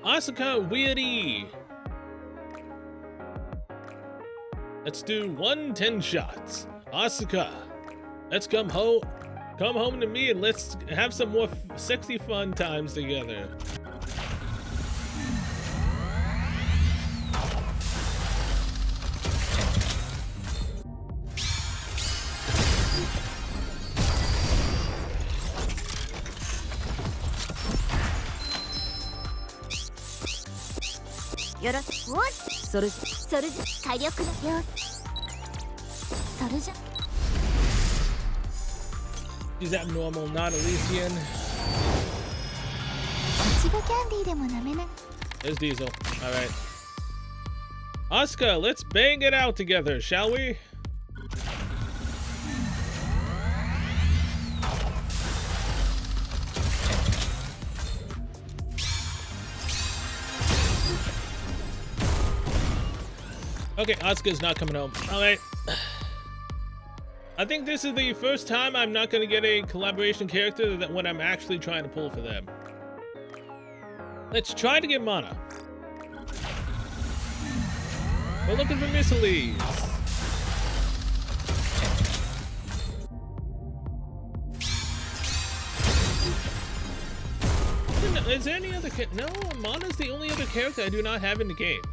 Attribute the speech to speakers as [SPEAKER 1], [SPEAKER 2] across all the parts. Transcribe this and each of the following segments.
[SPEAKER 1] Asuka Weirdy. Let's do 110 shots. Asuka, let's come home to me and let's have some more sexy fun times together. She's abnormal, not Elysian. There's Diesel. Alright. Asuka, let's bang it out together, shall we? Okay, Asuka's not coming home. Alright. I think this is the first time I'm not going to get a collaboration character that when I'm actually trying to pull for them. Let's try to get Mana. We're looking for Missiles. Is there any other no, Mana's the only other character I do not have in the game.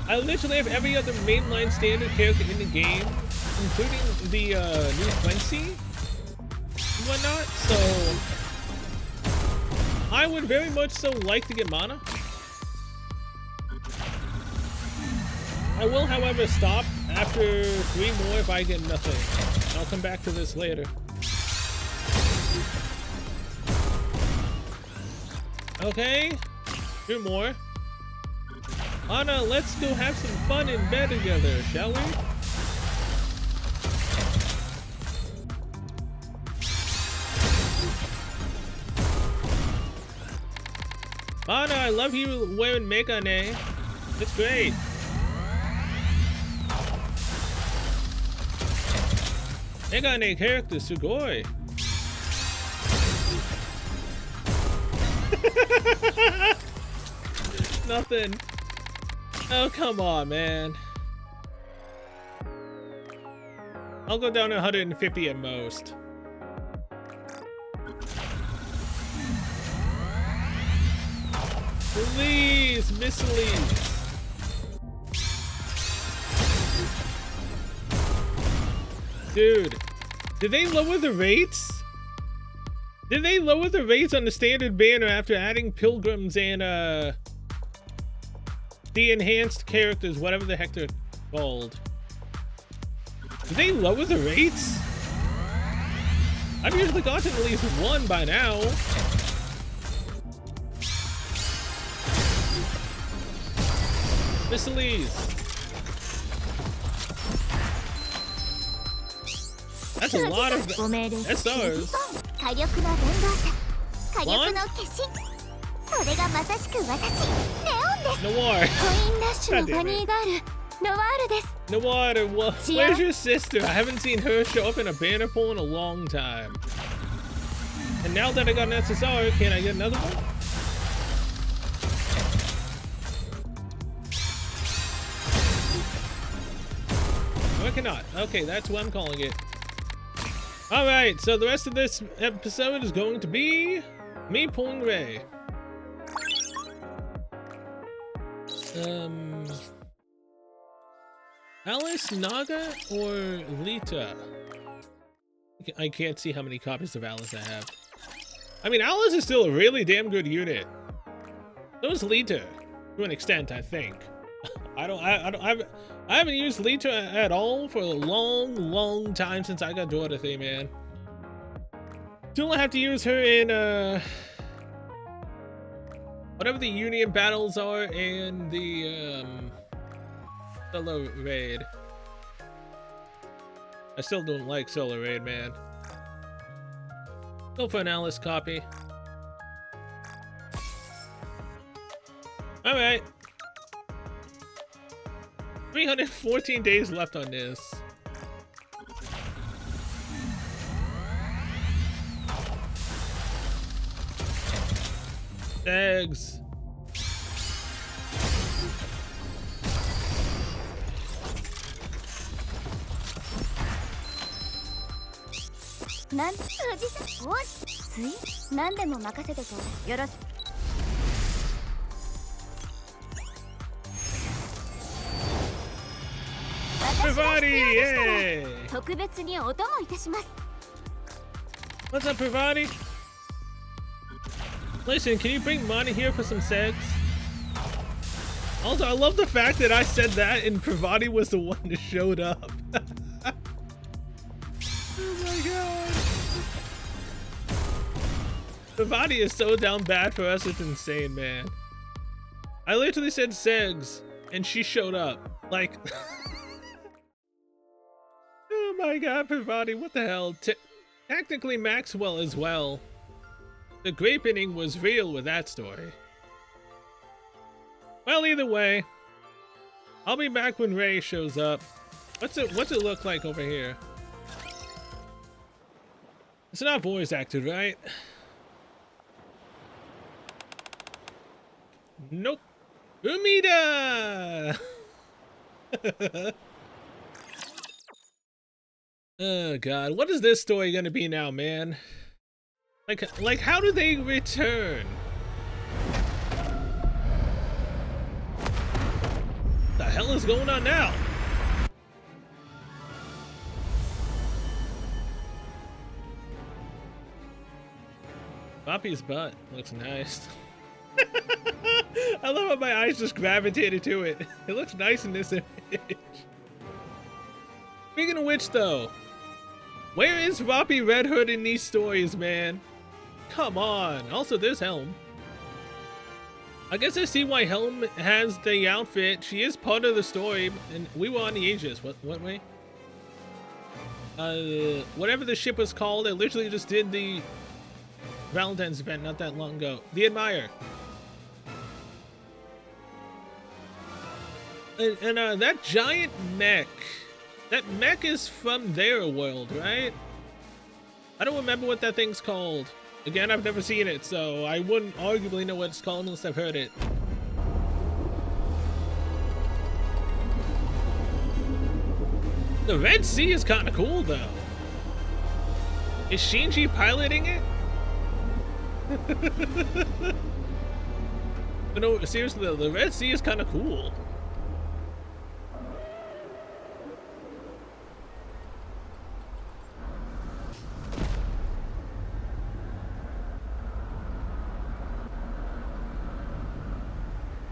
[SPEAKER 1] I literally have every other mainline standard character in the game, including the new Quincy and whatnot, so I would very much so like to get Mana. I will, however, stop after 3 more if I get nothing. I'll come back to this later. Okay, 2 more. Anna, let's go have some fun in bed together, shall we? Anna, I love you wearing Megane. It's great. Megane character, Sugoi. Nothing. Oh, come on, man. I'll go down to 150 at most. Please, Missiles. Dude, did they lower the rates? Did they lower the rates on the standard banner after adding pilgrims and the enhanced characters, whatever the heck they're called? Did they lower the rates? I've usually gotten at least 1 by now. Missiles. That's a lot of SRs. One? Noir. Noir, where's your sister? I haven't seen her show up in a banner pull in a long time. And now that I got an SSR, can I get another one? No, I cannot. Okay, that's what I'm calling it. Alright, so the rest of this episode is going to be me pulling Ray. Alice, Naga, or Lita? I can't see how many copies of Alice I have. I mean, Alice is still a really damn good unit. So is Lita, to an extent, I think. I haven't used Lita at all for a long time since I got Dorothy, man. Still have to use her in whatever the Union battles are and the solo raid. I still don't like solo raid, man. Go for an Alice copy. All right. 314 days left on this. Eggs. Pravati, yay! What's up, Pravati? Listen, can you bring Mana here for some sex? Also, I love the fact that I said that and Pravati was the one that showed up. Oh my god. Pravati is so down bad for us, it's insane, man. I literally said Segs and she showed up. Like, oh my god, Pravati, what the hell? Technically Maxwell as well. The grape inning was real with that story. Well, either way, I'll be back when Ray shows up. What's it look like over here? It's not voice acted, right? Nope. Umida! Oh god, what is this story gonna be now, man? Like how do they return? What the hell is going on now? Poppy's butt looks nice. I love how my eyes just gravitated to it. It looks nice in this image. Speaking of which, though, where is Roppy Red Hood in these stories, man? Come on. Also, there's Helm. I guess I see why Helm has the outfit. She is part of the story, and we were on the Aegis. What way? Whatever the ship was called, I literally just did the Valentine's event not that long ago. The Admire. And that giant mech. That mech is from their world, right? I don't remember what that thing's called. Again, I've never seen it, so I wouldn't arguably know what it's called unless I've heard it. The Red Sea is kind of cool, though. Is Shinji piloting it? But no, seriously, the Red Sea is kind of cool.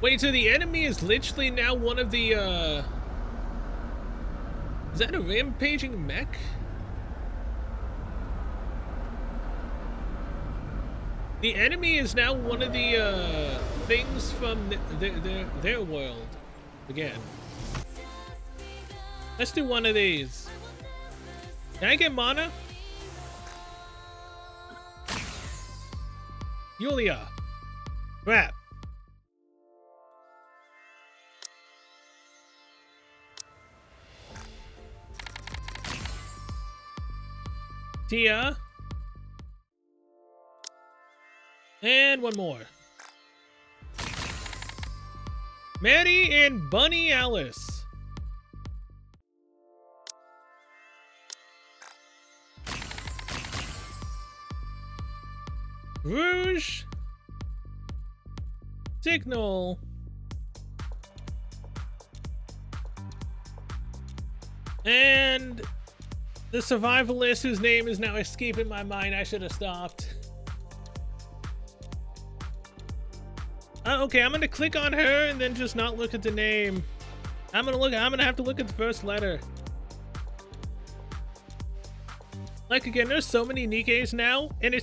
[SPEAKER 1] Wait, so the enemy is literally now one of the, is that a rampaging mech? The enemy is now one of the, things from their world. Again. Let's do one of these. Can I get mana? Yulia. Crap. Tia. And one more. Maddie and Bunny Alice. Rouge. Signal. And the survivalist whose name is now escaping my mind. I should have stopped. Okay, I'm gonna click on her and then just not look at the name. I'm gonna have to look at the first letter. Like, again, there's so many Nikkes now, and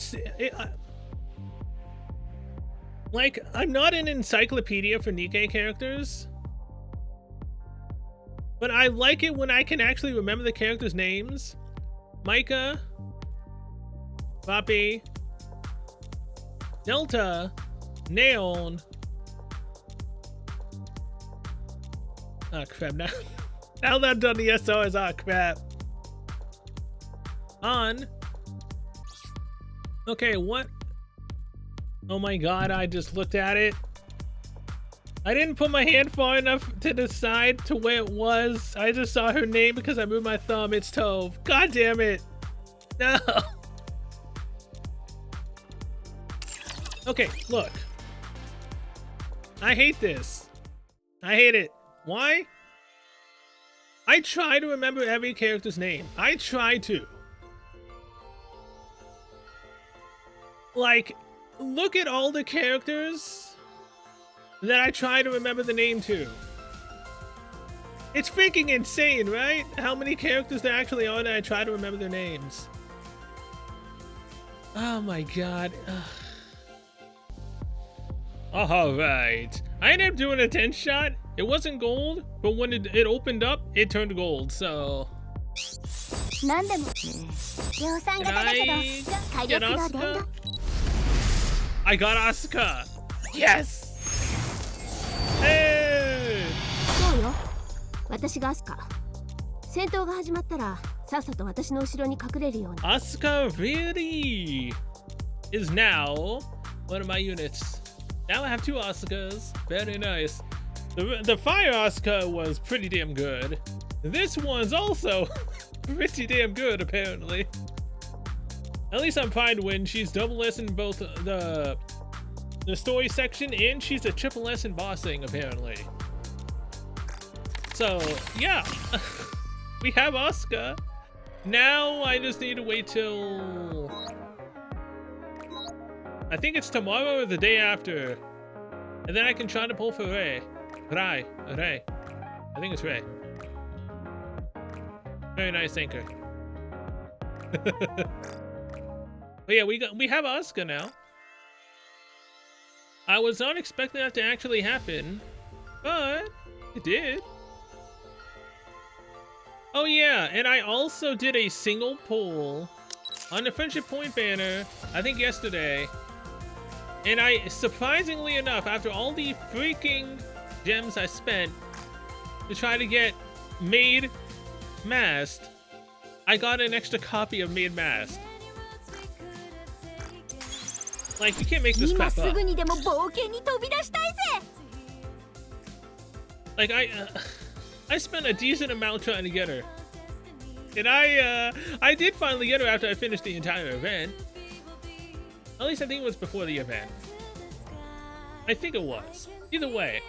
[SPEAKER 1] like, I'm not an encyclopedia for Nikke characters, but I like it when I can actually remember the characters' names. Micah, Poppy, Delta, Neon. Oh crap, now that I've done the SOS, oh crap. On. Okay, what? Oh my god, I just looked at it. I didn't put my hand far enough to the side to where it was. I just saw her name because I moved my thumb. It's Tove. God damn it. No. Okay, look. I hate this. I hate it. Why? I try to remember every character's name. I try to. Like, look at all the characters that I try to remember the name to. It's freaking insane, right? How many characters there actually are that I try to remember their names. Oh my god. Alright. I ended up doing a 10 shot. It wasn't gold, but when it opened up, it turned gold, so... Can I get Asuka? I got Asuka! Yes! Hey!
[SPEAKER 2] そうよ。私がアスカ。戦闘が始まったら、さっさと私の後ろに隠れるように。
[SPEAKER 1] Asuka really is now one of my units. Now I have 2 Asukas. Very nice. The fire Asuka was pretty damn good. This one's also pretty damn good, apparently. At least I'm fine when she's double S in both the story section and she's a triple S in bossing, apparently. So, yeah. We have Asuka. Now I just need to wait till... I think it's tomorrow or the day after. And then I can try to pull for Ray. Ray. I think it's Ray. Very nice anchor. But yeah, we have Asuka now. I was not expecting that to actually happen, but it did. Oh yeah, and I also did a single pull on the Friendship Point banner, I think yesterday. And I, surprisingly enough, after all the freaking gems I spent to try to get Maid Masked, I got an extra copy of Maid Masked. Like, you can't make this crap up. Like, I spent a decent amount trying to get her. And I did finally get her after I finished the entire event. At least I think it was before the event. I think it was. Either way,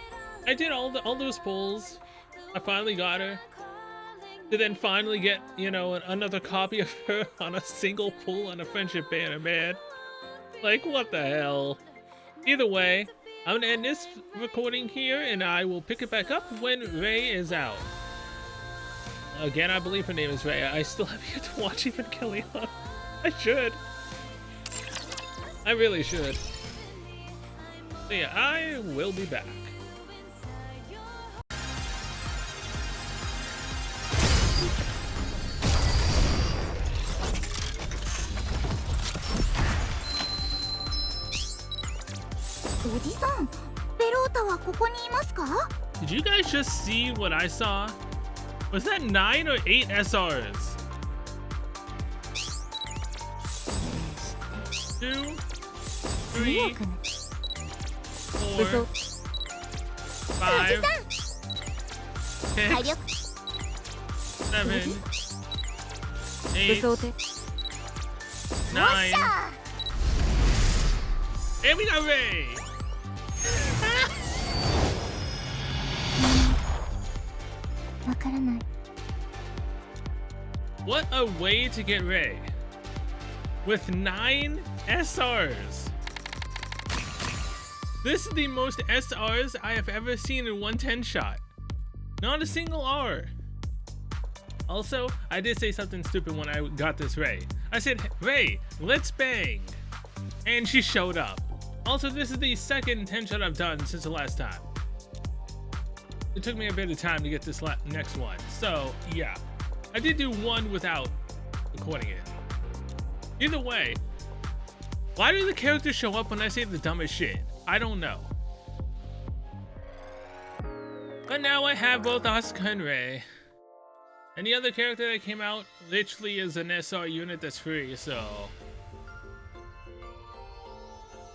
[SPEAKER 1] I did all those pulls. I finally got her. To then finally get, you know, another copy of her on a single pull on a friendship banner, man. Like, what the hell? Either way, I'm gonna end this recording here and I will pick it back up when Ray is out. Again, I believe her name is Ray. I still have yet to watch Evangelion. I should. I really should. So yeah, I will be back. Did you guys just see what I saw? Was that 9 or 8 SRs? 2, 3, 4, 5, 6, 7, 8, 9. And we got Ray! What a way to get Ray. With 9 SRs. This is the most SRs I have ever seen in one 10 shot. Not a single R. Also, I did say something stupid when I got this Ray. I said, Ray, let's bang. And she showed up. Also, this is the second 10 shot I've done since the last time. It took me a bit of time to get this next one. So, yeah. I did do one without recording it. Either way, why do the characters show up when I say the dumbest shit? I don't know. But now I have both Asuka and Ray. And the other character that came out literally is an SR unit that's free, so...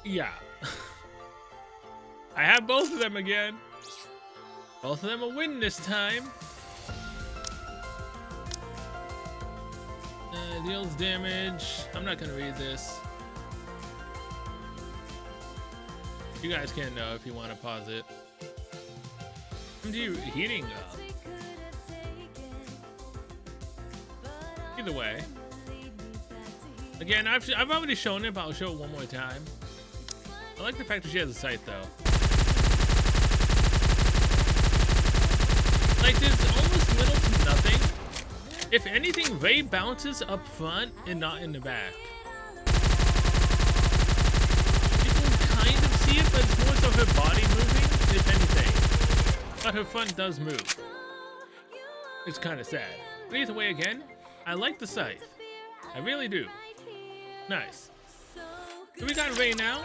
[SPEAKER 1] yeah. I have both of them again. Both of them will win this time. Deals damage. I'm not gonna read this. You guys can know if you want to pause it. What are you heating up? Either way. Again, I've already shown it, but I'll show it one more time. I like the fact that she has a sight, though. Like, there's almost little to nothing. If anything, Ray bounces up front and not in the back. You can kind of see it, but it's more so her body moving, if anything. But her front does move. It's kind of sad. But either way, again, I like the scythe. I really do. Nice. So we got Ray now.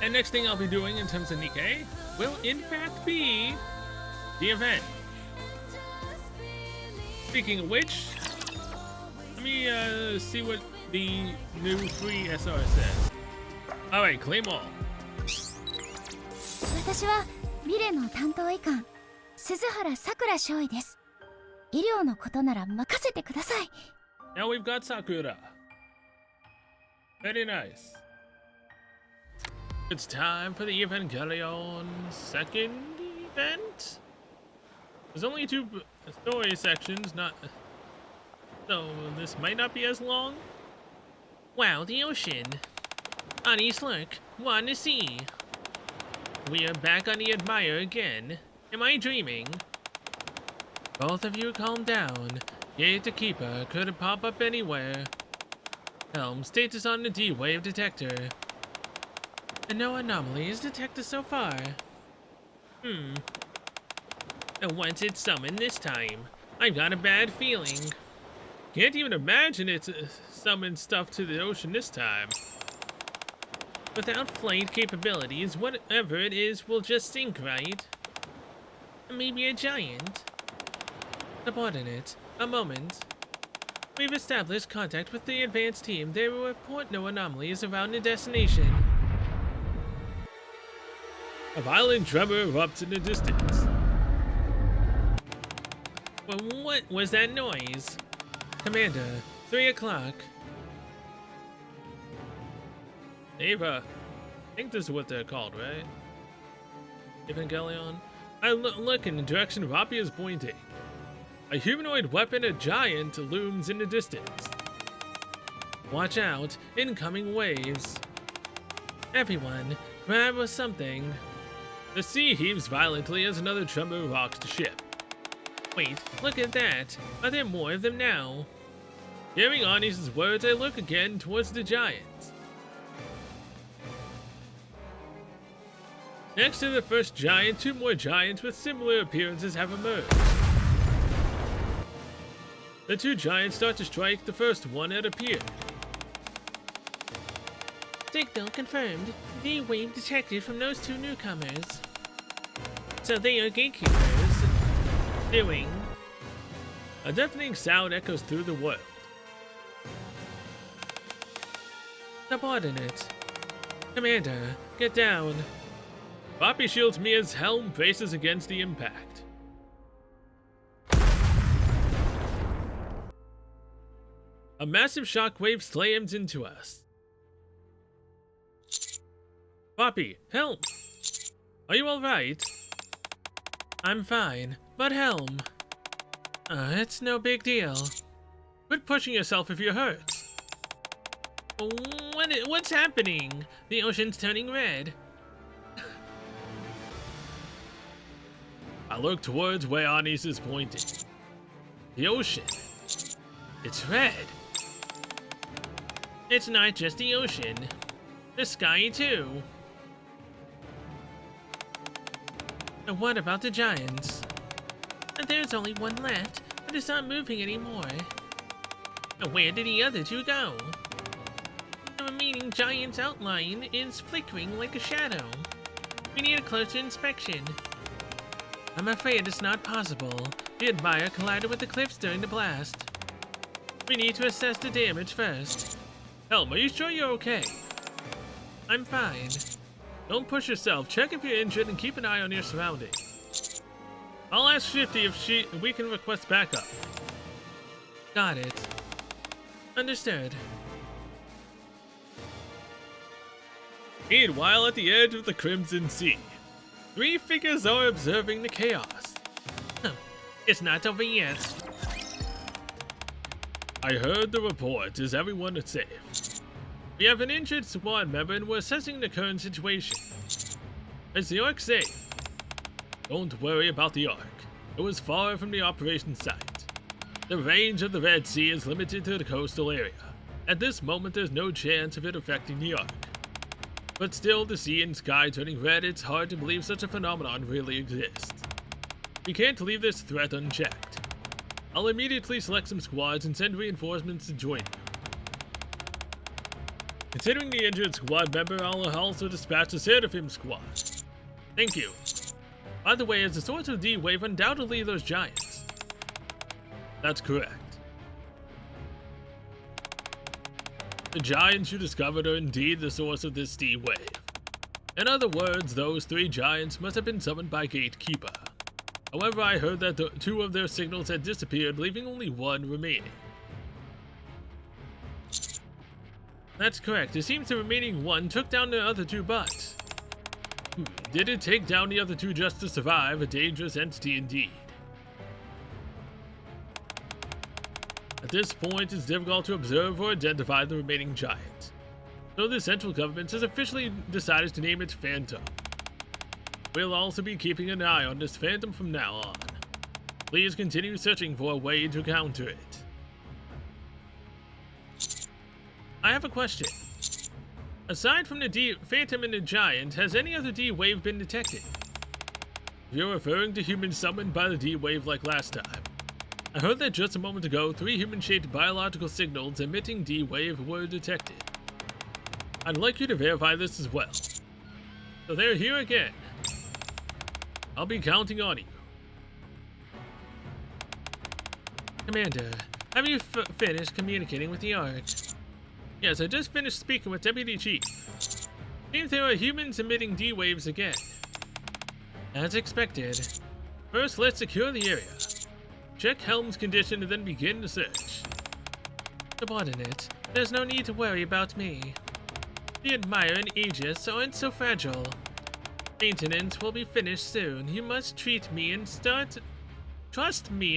[SPEAKER 1] And next thing I'll be doing in terms of Nikke will in fact be the event. Speaking of which, let me see what the new free SR says. Alright, claim all.
[SPEAKER 3] 私はビレの担当医官鈴原さくら少尉です。医療のことなら任せてください。
[SPEAKER 1] Now we've got Sakura. Very nice. It's time for the Evangelion second event. There's only 2 story sections, so this might not be as long. Wow, the ocean. Ani Slurk, wanna see. We are back on the Admire again. Am I dreaming? Both of you calm down. Gate Keeper could pop up anywhere. Helm, status on the D-Wave detector. And no anomalies detected so far. And once it's summoned this time, I've got a bad feeling. Can't even imagine it's summoned stuff to the ocean this time. Without flight capabilities, whatever it is will just sink, right? Maybe a giant? Subordinate, a moment. We've established contact with the advanced team. They will report no anomalies around the destination. A violent tremor erupts in the distance. Well, what was that noise? Commander, 3 o'clock. Ava. I think this is what they're called, right? Evangelion. I look in the direction Rapi is pointing. A humanoid weapon, a giant, looms in the distance. Watch out, incoming waves. Everyone, grab something. The sea heaves violently as another tremor rocks the ship. Wait, look at that. Are there more of them now? Hearing Ani's words, I look again towards the giants. Next to the first giant, 2 more giants with similar appearances have emerged. The 2 giants start to strike the first one that appeared. Signal confirmed. D-Wave detected from those 2 newcomers. So they are gatekeepers. Doing. A deafening sound echoes through the world. Subordinate. Commander, get down. Rapi shields me as Helm faces against the impact. A massive shockwave slams into us. Rapi, Helm! Are you alright? I'm fine, but Helm... it's no big deal. Quit pushing yourself if you're hurt. What's happening? The ocean's turning red. I look towards where Anis is pointing. The ocean. It's red. It's not just the ocean. The sky, too. And what about the giants? There's only one left, but it's not moving anymore. And where did the other 2 go? The remaining giant's outline is flickering like a shadow. We need a closer inspection. I'm afraid it's not possible. The Admire collided with the cliffs during the blast. We need to assess the damage first. Helm, are you sure you're okay? I'm fine. Don't push yourself. Check if you're injured and keep an eye on your surroundings. I'll ask Shifty if we can request backup. Got it. Understood. Meanwhile, at the edge of the Crimson Sea, 3 figures are observing the chaos. It's not over yet. I heard the report. Is everyone safe? We have an injured squad member and we're assessing the current situation. Is the Ark safe? Don't worry about the Ark. It was far from the operation site. The range of the Red Sea is limited to the coastal area. At this moment, there's no chance of it affecting the Ark. But still, the sea and sky turning red, it's hard to believe such a phenomenon really exists. We can't leave this threat unchecked. I'll immediately select some squads and send reinforcements to join you. Considering the injured squad member, I'll also dispatch the Seraphim squad. Thank you. By the way, is the source of D-Wave undoubtedly those giants? That's correct. The giants you discovered are indeed the source of this D-Wave. In other words, those 3 giants must have been summoned by Gatekeeper. However, I heard that 2 of their signals had disappeared, leaving only 1 remaining. That's correct. It seems the remaining 1 took down the other 2 bots. Did it take down the other 2 just to survive? A dangerous entity indeed. At this point, it's difficult to observe or identify the remaining giant. So the central government has officially decided to name it Phantom. We'll also be keeping an eye on this Phantom from now on. Please continue searching for a way to counter it. I have a question. Aside from the Phantom and the Giant, has any other D-Wave been detected? If you're referring to humans summoned by the D-Wave like last time, I heard that just a moment ago, 3 human-shaped biological signals emitting D-Wave were detected. I'd like you to verify this as well. So they're here again. I'll be counting on you. Commander, have you finished communicating with the Ark? Yes, I just finished speaking with Deputy Chief. Seems there are humans emitting D-Waves again. As expected. First, let's secure the area. Check Helm's condition and then begin the search. Subordinate, there's no need to worry about me. The Admire and Aegis aren't so fragile. Maintenance will be finished soon. You must trust me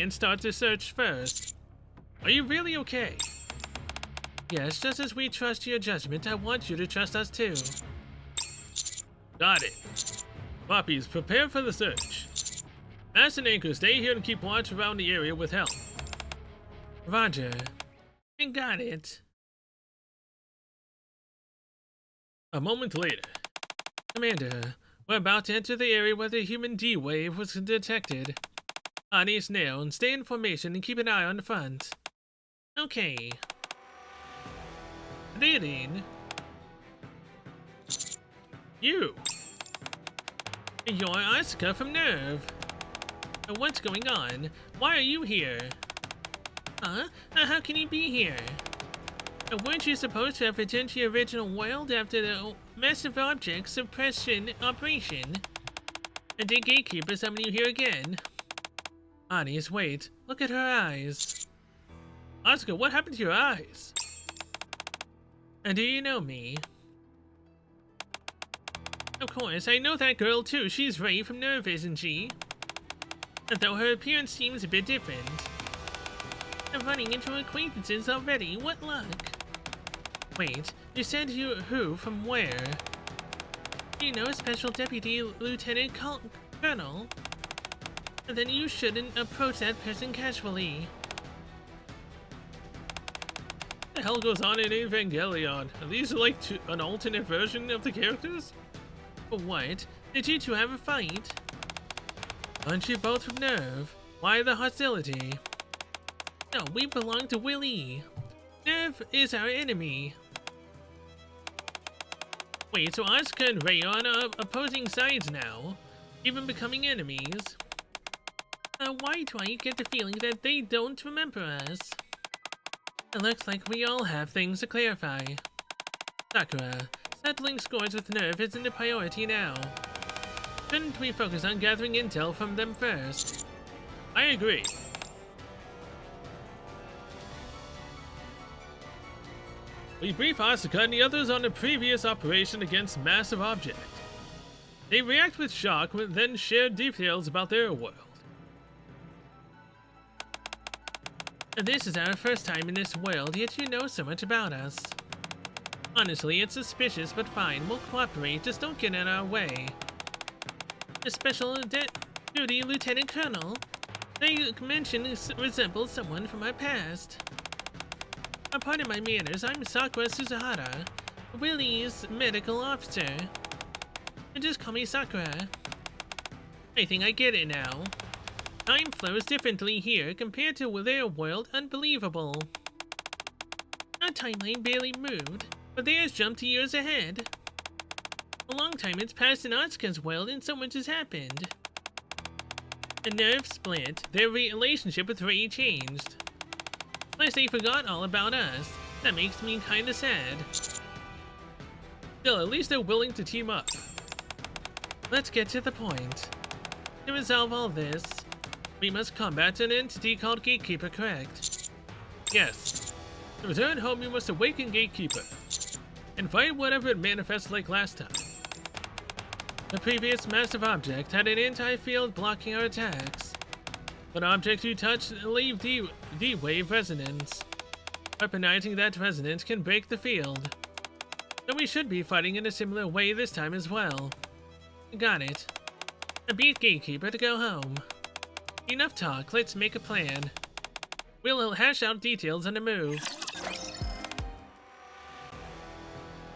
[SPEAKER 1] and start the search first. Are you really okay? Yes, just as we trust your judgment, I want you to trust us too. Got it. Poppies, prepare for the search. As an anchor, stay here and keep watch around the area with help. Roger. Got it. A moment later. Commander, we're about to enter the area where the human D-Wave was detected. Ani Snail, and stay in formation and keep an eye on the front. Okay. Leading. You. You're Asuka from Nerve. What's going on? Why are you here? Huh? How can you be here? Weren't you supposed to have returned to your original world after the massive object suppression operation? And did Gatekeeper summon you here again? Ani's, wait. Look at her eyes. Asuka, what happened to your eyes? And do you know me? Of course, I know that girl too. She's Ray from Nerve, isn't she? Though her appearance seems a bit different. I'm running into acquaintances already. What luck? Wait, you said you who from where? You know, Special Deputy Lieutenant Colonel? Then you shouldn't approach that person casually. What the hell goes on in Evangelion? Are these like an alternate version of the characters? But what? Did you two have a fight? Aren't you both from Nerve? Why the hostility? No, we belong to Willie. Nerve is our enemy. Wait, so Asuka and Ray are on opposing sides now, even becoming enemies. Why do I get the feeling that they don't remember us? It looks like we all have things to clarify. Sakura, Settling scores with Nerve isn't a priority now. Shouldn't we focus on gathering intel from them first? I agree. We brief Asuka and the others on a previous operation against Massive Object. They react with shock, then share details about their world. This is our first time in this world, yet you know so much about us. Honestly, it's suspicious, but fine, we'll cooperate, just don't get in our way. A special duty Lieutenant Colonel? They mention resembles someone from our past. Pardon my manners, I'm Sakura Suzuhara, Willie's medical officer. Just call me Sakura. I think I get it now. Time flows differently here compared to their world. Unbelievable. Our timeline barely moved, but theirs jumped years ahead. A long time has passed in Asuka's world and so much has happened. A nerve split, their relationship with Rei changed. Plus they forgot all about us. That makes me kinda sad. Still, at least they're willing to team up. Let's get to the point. To resolve all this, we must combat an entity called Gatekeeper, correct? Yes. To return home, you must awaken Gatekeeper and fight whatever it manifests like last time. The previous Massive Object had an anti-field blocking our attacks. But objects you touch leave D-wave resonance. Weaponizing that resonance can break the field. So we should be fighting in a similar way this time as well. Got it. I beat Gatekeeper to go home. Enough talk, let's make a plan. We'll hash out details on the move.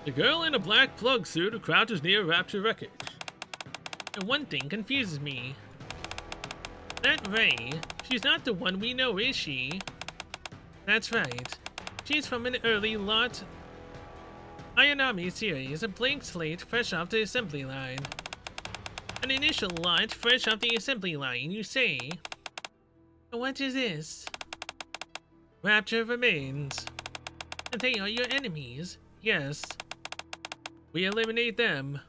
[SPEAKER 1] The girl in a black plug suit crouches near Rapture wreckage. And one thing confuses me. That Rei, she's not the one we know, is she? That's right. She's from an early lot Ayanami series, a blank slate fresh off the assembly line. An initial lot fresh off the assembly line, you say? What is this? Rapture remains. They are your enemies, yes. We eliminate them.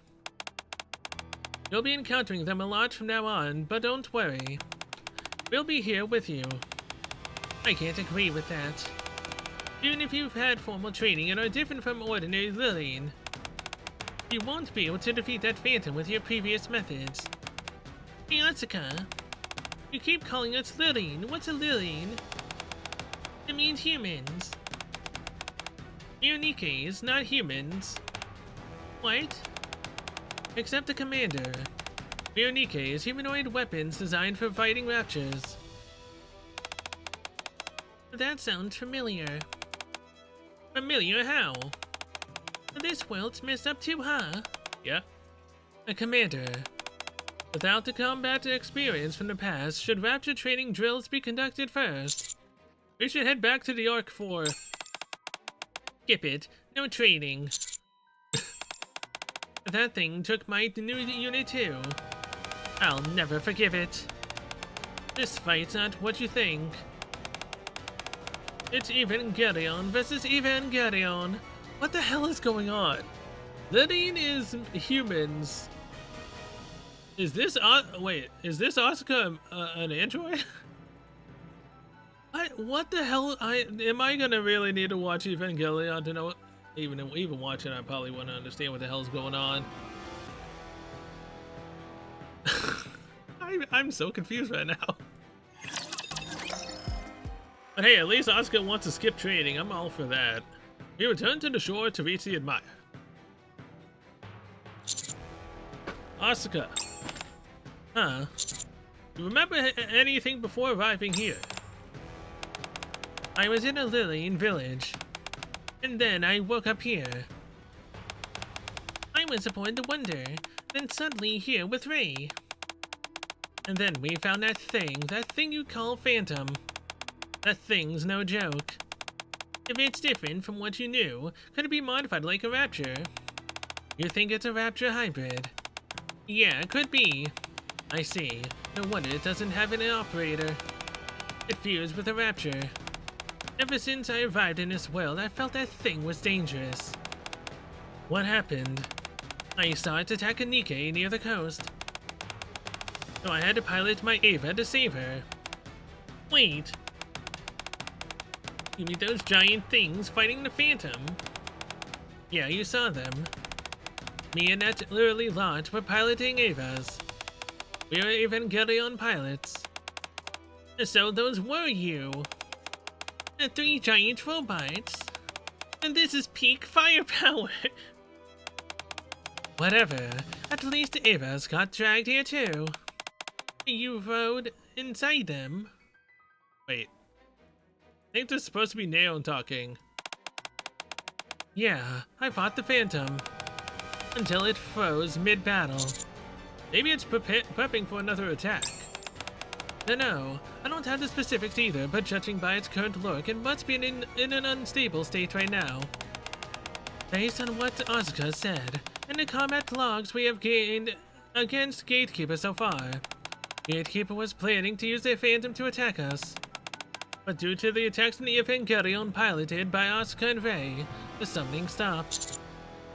[SPEAKER 1] You'll be encountering them a lot from now on, but don't worry. We'll be here with you. I can't agree with that. Even if you've had formal training and are different from ordinary Lillian, you won't be able to defeat that phantom with your previous methods. Hey Asuka, you keep calling us Lillian. What's a Lillian? It means humans. You're Nikkes, not humans. What? Except the commander. We are Nikkes, humanoid weapons designed for fighting raptures. That sounds familiar. Familiar how? This world's messed up too, huh? Yeah. A commander. Without the combat experience from the past, should rapture training drills be conducted first? We should head back to the Ark for... Skip it. No training. That thing took my new unit too. I'll never forgive it. This fight's not what you think. It's Evangelion versus Evangelion. What the hell is going on? Lillian is humans. Is this wait, is this Asuka an android? What the hell? Am I gonna really need to watch Evangelion to know? Even watching, I probably wouldn't understand what the hell's going on. I'm so confused right now. But hey, at least Asuka wants to skip training. I'm all for that. We return to the shore to reach the Admire. Asuka. Huh? You remember anything before arriving here? I was in a Lillian village. And then I woke up here. I was aboard the Wonder, then suddenly here with Rei. And then we found that thing you call Phantom. That thing's no joke. If it's different from what you knew, could it be modified like a Rapture? You think it's a Rapture hybrid? Yeah, it could be. I see. No wonder it doesn't have an operator. It fused with a Rapture. Ever since I arrived in this world, I felt that thing was dangerous. What happened? I saw it attack a Nikke near the coast. So I had to pilot my Eva to save her. Wait. You mean those giant things fighting the Phantom? Yeah, you saw them. Me and that literally lot were piloting Evas. We were Evangelion pilots. So those were you. The 3 giant robots. And this is peak firepower. Whatever. At least the Evas got dragged here too. You rode inside them. Wait. I think this is supposed to be Neon talking. Yeah, I fought the Phantom. Until it froze mid-battle. Maybe it's prepping for another attack. No, I don't have the specifics either, but judging by its current look, it must be in an unstable state right now. Based on what Asuka said, and the combat logs we have gained against Gatekeeper so far, Gatekeeper was planning to use their Phantom to attack us. But due to the attacks in the Evangelion piloted by Asuka and Rei, the summoning stopped.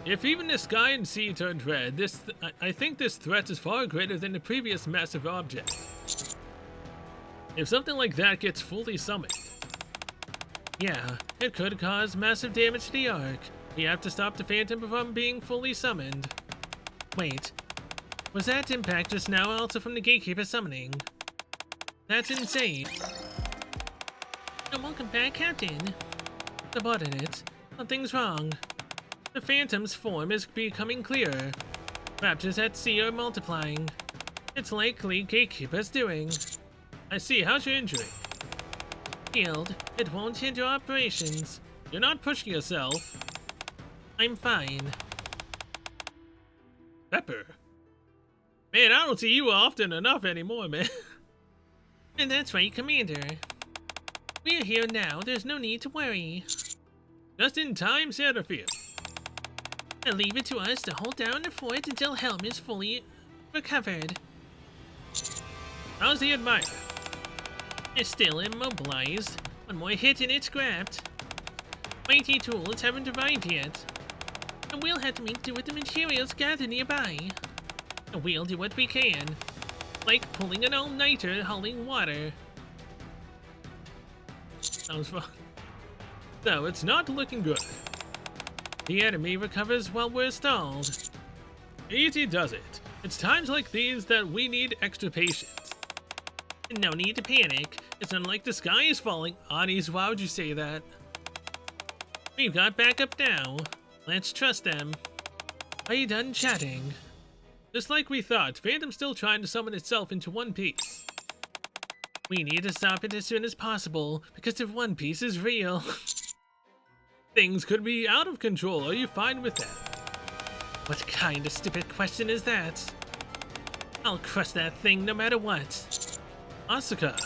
[SPEAKER 1] If even the sky and sea turned red, I think this threat is far greater than the previous massive object. If something like that gets fully summoned, yeah, it could cause massive damage to the Ark. We have to stop the Phantom from being fully summoned. Wait, was that impact just now also from the Gatekeeper summoning? That's insane. And welcome back, Captain. Subordinate, something's wrong. The Phantom's form is becoming clearer. Raptors at sea are multiplying. It's likely Gatekeeper's doing. I see. How's your injury? Healed. It won't hinder operations. You're not pushing yourself. I'm fine. Pepper. Man, I don't see you often enough anymore, man. And that's right, Commander. We're here now. There's no need to worry. Just in time, Satterfield. And leave it to us to hold down the fort until Helm is fully recovered. How's the Admirer? It's still immobilized. One more hit and it's scrapped. Mighty tools haven't arrived yet. And we'll have to make do with the materials gathered nearby. And we'll do what we can. Like pulling an all-nighter hauling water. Sounds fun. So, it's not looking good. The enemy recovers while we're stalled. Easy does it. It's times like these that we need extra patience. No need to panic. It's not like the sky is falling. Anis, why would you say that? We've got backup now. Let's trust them. Are you done chatting? Just like we thought, Phantom's still trying to summon itself into One Piece. We need to stop it as soon as possible, because if One Piece is real, things could be out of control. Are you fine with that? What kind of stupid question is that? I'll crush that thing no matter what. Asuka.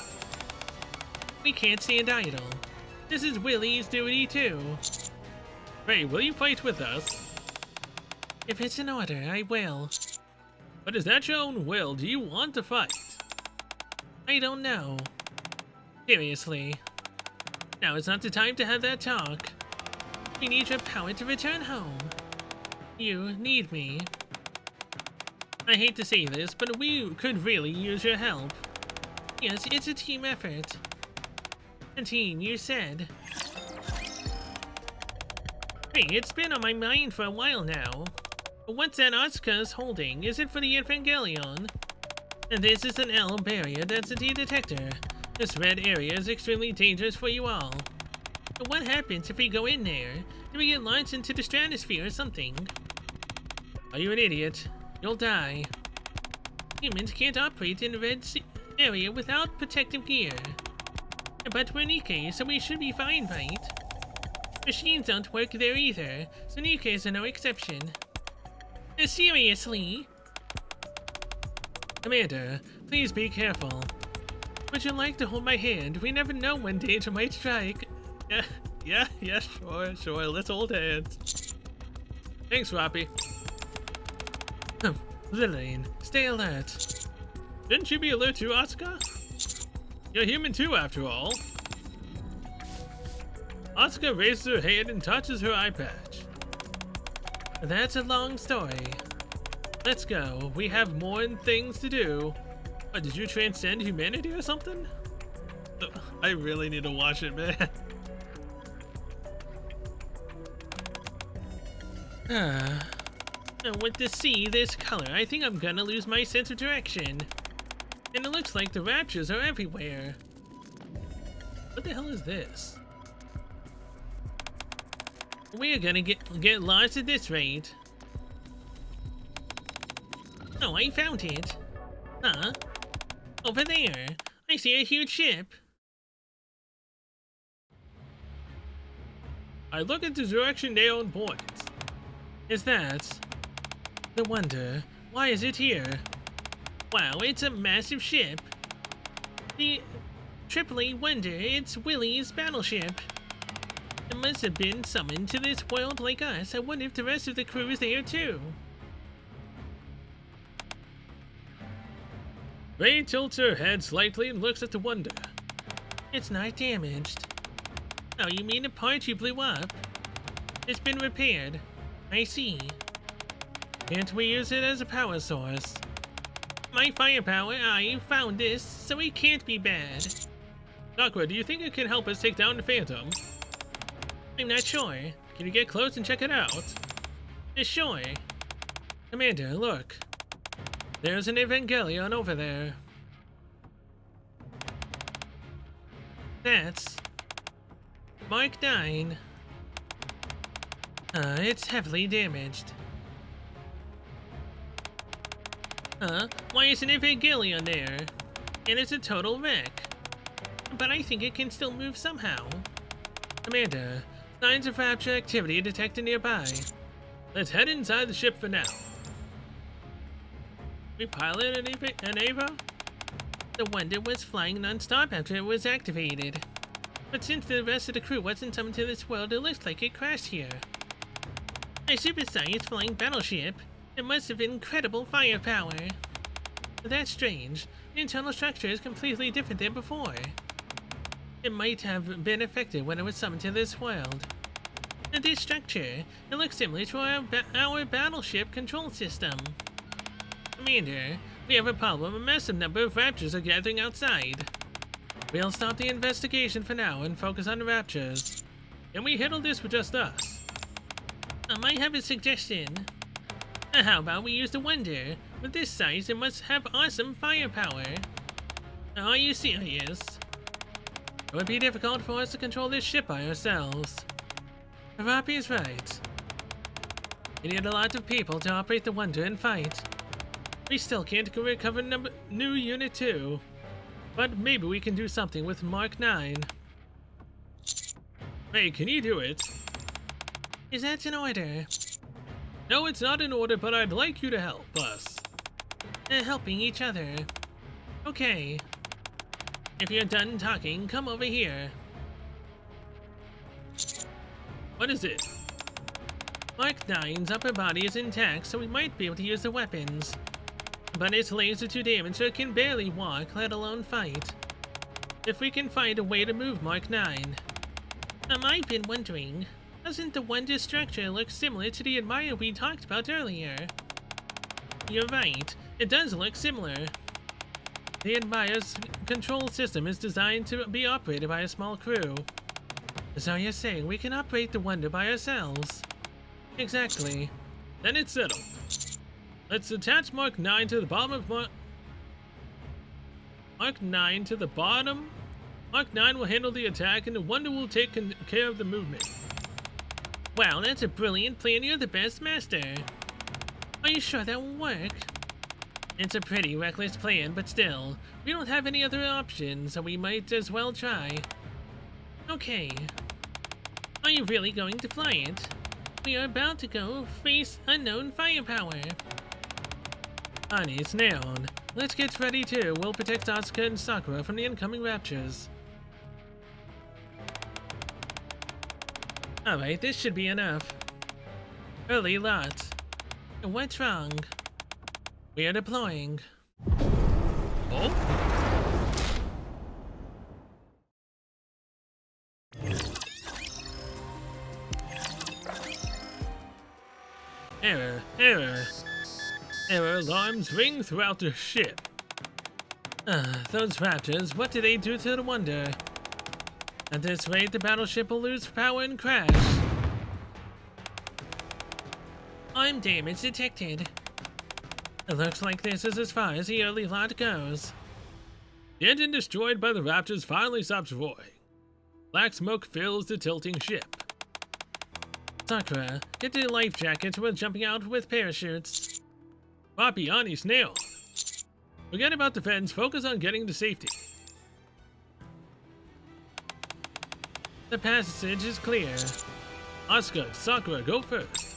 [SPEAKER 1] We can't stand idle. This is Willie's duty too. Ray, will you fight with us? If it's in order, I will. But is that your own will? Do you want to fight? I don't know. Seriously. Now is not the time to have that talk. We need your power to return home. You need me. I hate to say this, but we could really use your help. Yes, it's a team effort. A team, you said. Hey, it's been on my mind for a while now. What's that Asuka's holding? Is it for the Evangelion? And this is an L barrier density detector. This red area is extremely dangerous for you all. But what happens if we go in there? Do we get launched into the stratosphere or something? Are you an idiot? You'll die. Humans can't operate in the red area without protective gear. But we're Nikke, so we should be fine, right? Machines don't work there either, so Nikkes are no exception. Seriously? Commander, please be careful. Would you like to hold my hand? We never know when danger might strike. Yeah, sure, let's hold hands. Thanks, Roppy. Lillian, stay alert. Shouldn't you be alert too, Asuka? You're human too, after all. Asuka raises her hand and touches her eye patch. That's a long story. Let's go. We have more things to do. Oh, did you transcend humanity or something? I really need to watch it, man. With the sea this color, I think I'm gonna lose my sense of direction. And it looks like the raptures are everywhere. What the hell is this? We're gonna get lost at this rate. Oh, I found it. Huh? Over there. I see a huge ship. I look at the direction they on point. Is that the wonder? Why is it here? Wow, it's a massive ship. The Tripoli wonder, it's Willie's battleship. It must have been summoned to this world like us. I wonder if the rest of the crew is there too. Ray tilts her head slightly and looks at the wonder. It's not damaged. Oh, you mean the part you blew up? It's been repaired. I see. Can't we use it as a power source? My firepower, I found this, so it can't be bad. Sakura, do you think it can help us take down the Phantom? I'm not sure. Can you get close and check it out? Sure. Commander, look. There's an Evangelion over there. That's Mark 9. It's heavily damaged. Why is an Evangelion there? And it's a total wreck. But I think it can still move somehow. Commander, signs of rapture activity detected nearby. Let's head inside the ship for now. We pilot an Ava? The Wonder was flying non-stop after it was activated. But since the rest of the crew wasn't summoned to this world, it looks like it crashed here. A super-sized flying battleship. It must have incredible firepower. That's strange. The internal structure is completely different than before. It might have been affected when it was summoned to this world. And this structure, it looks similar to our battleship control system. Commander, we have a problem. A massive number of raptors are gathering outside. We'll stop the investigation for now and focus on the raptors. Can we handle this with just us? I might have a suggestion. How about we use the Wonder? With this size, it must have awesome firepower. Are you serious? It would be difficult for us to control this ship by ourselves. Rapi is right. We need a lot of people to operate the Wonder and fight. We still can't recover new Unit 2. But maybe we can do something with Mark 9. Hey, can you do it? Is that an order? No, it's not an order, but I'd like you to help us. Helping each other. Okay. If you're done talking, come over here. What is it? Mark 9's upper body is intact, so we might be able to use the weapons. But its legs are too damaged, so it can barely walk, let alone fight. If we can find a way to move Mark 9. I've been wondering, doesn't the Wonder structure look similar to the Admire we talked about earlier? You're right, it does look similar. The Admire's control system is designed to be operated by a small crew. So you're saying we can operate the Wonder by ourselves? Exactly. Then it's settled. Let's attach Mark 9 to the bottom of Mark 9 to the bottom. Mark 9 will handle the attack and the Wonder will take care of the movement. Wow, that's a brilliant plan. You're the best master. Are you sure that will work? It's a pretty reckless plan, but still, we don't have any other options, so we might as well try. Okay. Are you really going to fly it? We are about to go face unknown firepower. Honey, it's Neon. Let's get ready too. We'll protect Asuka and Sakura from the incoming raptures. Alright, this should be enough. Early lot. What's wrong? We are deploying. Oh? alarms ring throughout the ship. Those raptors, what do they do to the Wonder? At this rate, the battleship will lose power and crash. Arm damage detected. It looks like this is as far as the early lot goes. The engine destroyed by the raptors finally stops roaring. Black smoke fills the tilting ship. Sakura, get the life jackets. We're jumping out with parachutes. Poppy, Ani, Snail. Forget about defense, focus on getting to safety. The passage is clear. Asuka, Sakura, go first.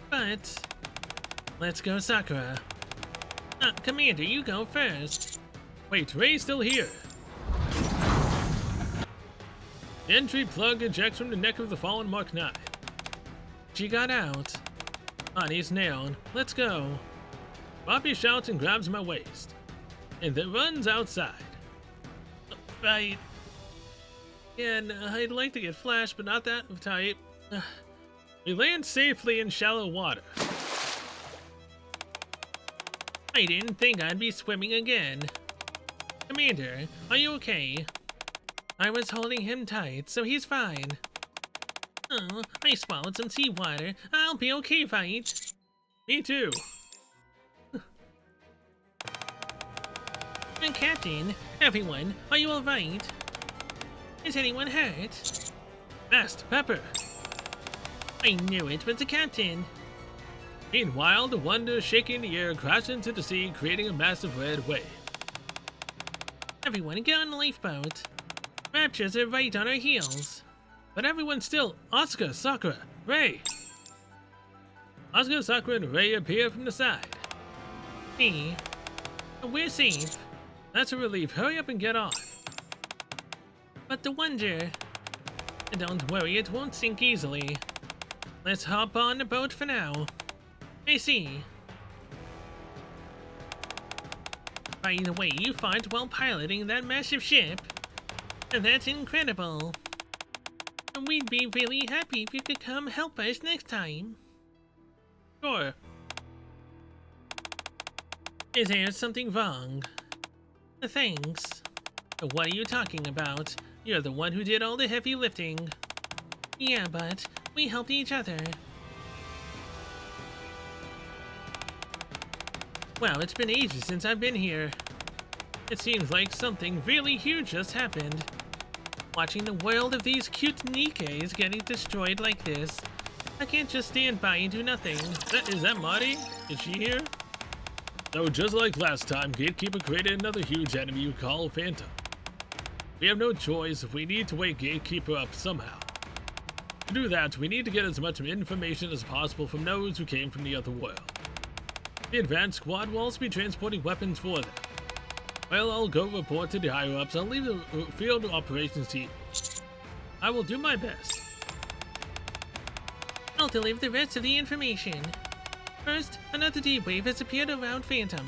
[SPEAKER 1] But let's go, Sakura. Commander, you go first. Wait, Ray's still here. The entry plug ejects from the neck of the fallen Mark 9. She got out. Ani's nailed. Let's go. Poppy shouts and grabs my waist, and then runs outside. Right. And I'd like to get flashed, but not that type. We land safely in shallow water. I didn't think I'd be swimming again. Commander, are you okay? I was holding him tight, so he's fine. Oh, I swallowed some seawater. I'll be okay, right? Me too. Captain, everyone, are you alright? Is anyone hurt? Best, Pepper. I knew it was the captain. Meanwhile, the Wonder, shaking the air, crashed into the sea, creating a massive red wave. Everyone get on the lifeboat. Raptors are right on our heels. But everyone's still Asuka, Sakura, Ray. Asuka, Sakura, and Ray appear from the side. Hey, we're safe. That's a relief. Hurry up and get on. But the Wonder... Don't worry, it won't sink easily. Let's hop on the boat for now. I see. By the way, you fought while piloting that massive ship. And that's incredible. And we'd be really happy if you could come help us next time. Sure. Is there something wrong? Thanks. What are you talking about? You're the one who did all the heavy lifting. Yeah, but we helped each other. Wow, it's been ages since I've been here. It seems like something really huge just happened. Watching the world of these cute Nikkes getting destroyed like this, I can't just stand by and do nothing. Is that Marty? Is she here? So just like last time, Gatekeeper created another huge enemy you call Phantom. We have no choice. We need to wake Gatekeeper up somehow. To do that, we need to get as much information as possible from those who came from the other world. The advanced squad will also be transporting weapons for them. Well, I'll go report to the higher-ups. I'll leave the field operations team. I will do my best. I'll deliver the rest of the information. First, another D-wave has appeared around Phantom.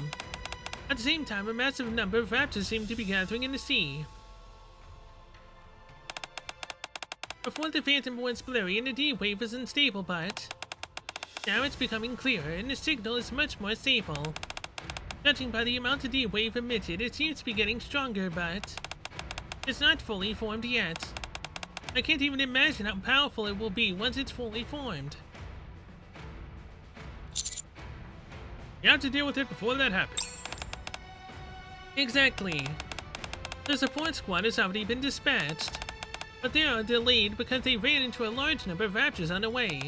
[SPEAKER 1] At the same time, a massive number of raptors seem to be gathering in the sea. Before the Phantom was blurry and the D-wave was unstable, but now it's becoming clearer and the signal is much more stable. Judging by the amount of D-wave emitted, it seems to be getting stronger, but it's not fully formed yet. I can't even imagine how powerful it will be once it's fully formed. You have to deal with it before that happens. Exactly. The support squad has already been dispatched, but they are delayed because they ran into a large number of raptors on the way.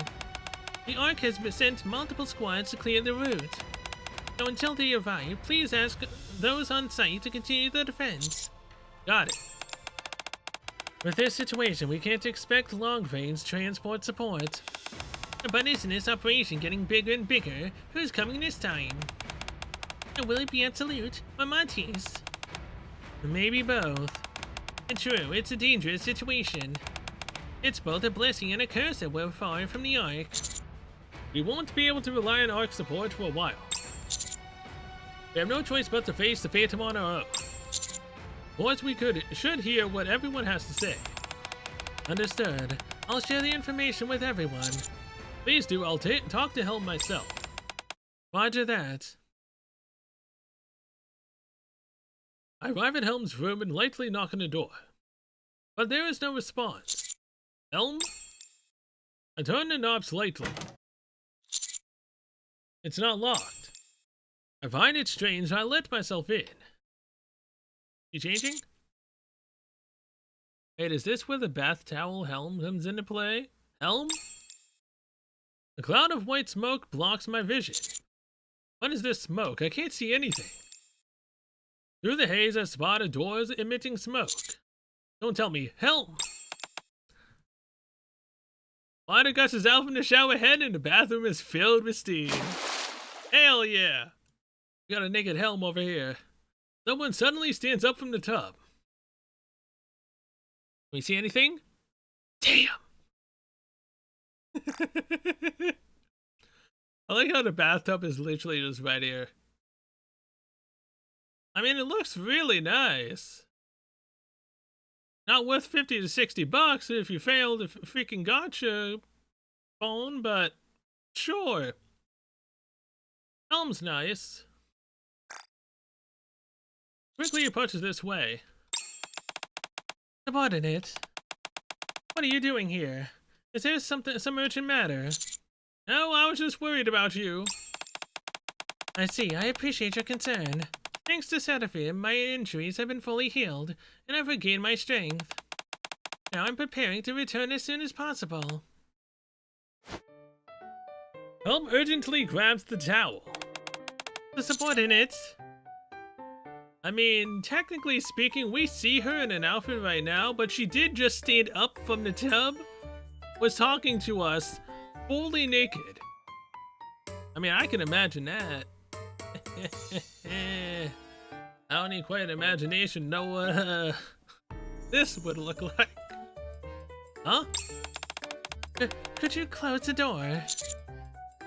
[SPEAKER 1] The Ark has sent multiple squads to clear the route. So until they arrive, please ask those on site to continue the defense. Got it. With this situation, we can't expect long-range transport support. But isn't this operation getting bigger and bigger? Who's coming this time? And will it be Absolute or Monty's? Maybe both. And true, it's a dangerous situation. It's both a blessing and a curse that we're far from the Ark. We won't be able to rely on Ark support for a while. We have no choice but to face the Phantom on our own. Of course, we should hear what everyone has to say. Understood. I'll share the information with everyone. Please do, I'll talk to help myself. Roger that. I arrive at Helm's room and lightly knock on the door. But there is no response. Helm? I turn the knob slightly. It's not locked. I find it strange, I let myself in. You changing? Wait, is this where the bath towel Helm comes into play? Helm? A cloud of white smoke blocks my vision. What is this smoke? I can't see anything. Through the haze, I spot a door emitting smoke. Don't tell me, Helm! Water gushes out from the shower head and the bathroom is filled with steam. Hell yeah! We got a naked Helm over here. Someone suddenly stands up from the tub. Can we see anything? Damn! I like how the bathtub is literally just right here. I mean, it looks really nice. Not worth 50 to 60 bucks if you failed a freaking gotcha phone, but sure. Helm's nice. Quickly approaches this way. Subordinate, what are you doing here? Is there some urgent matter? No, I was just worried about you. I see, I appreciate your concern. Thanks to Seraphim, my injuries have been fully healed, and I've regained my strength. Now I'm preparing to return as soon as possible. Helm urgently grabs the towel. The subordinate. I mean, technically speaking, we see her in an outfit right now, but she did just stand up from the tub, was talking to us, fully naked. I mean, I can imagine that. I don't need quite an imagination to know what this would look like. Huh? Could you close the door?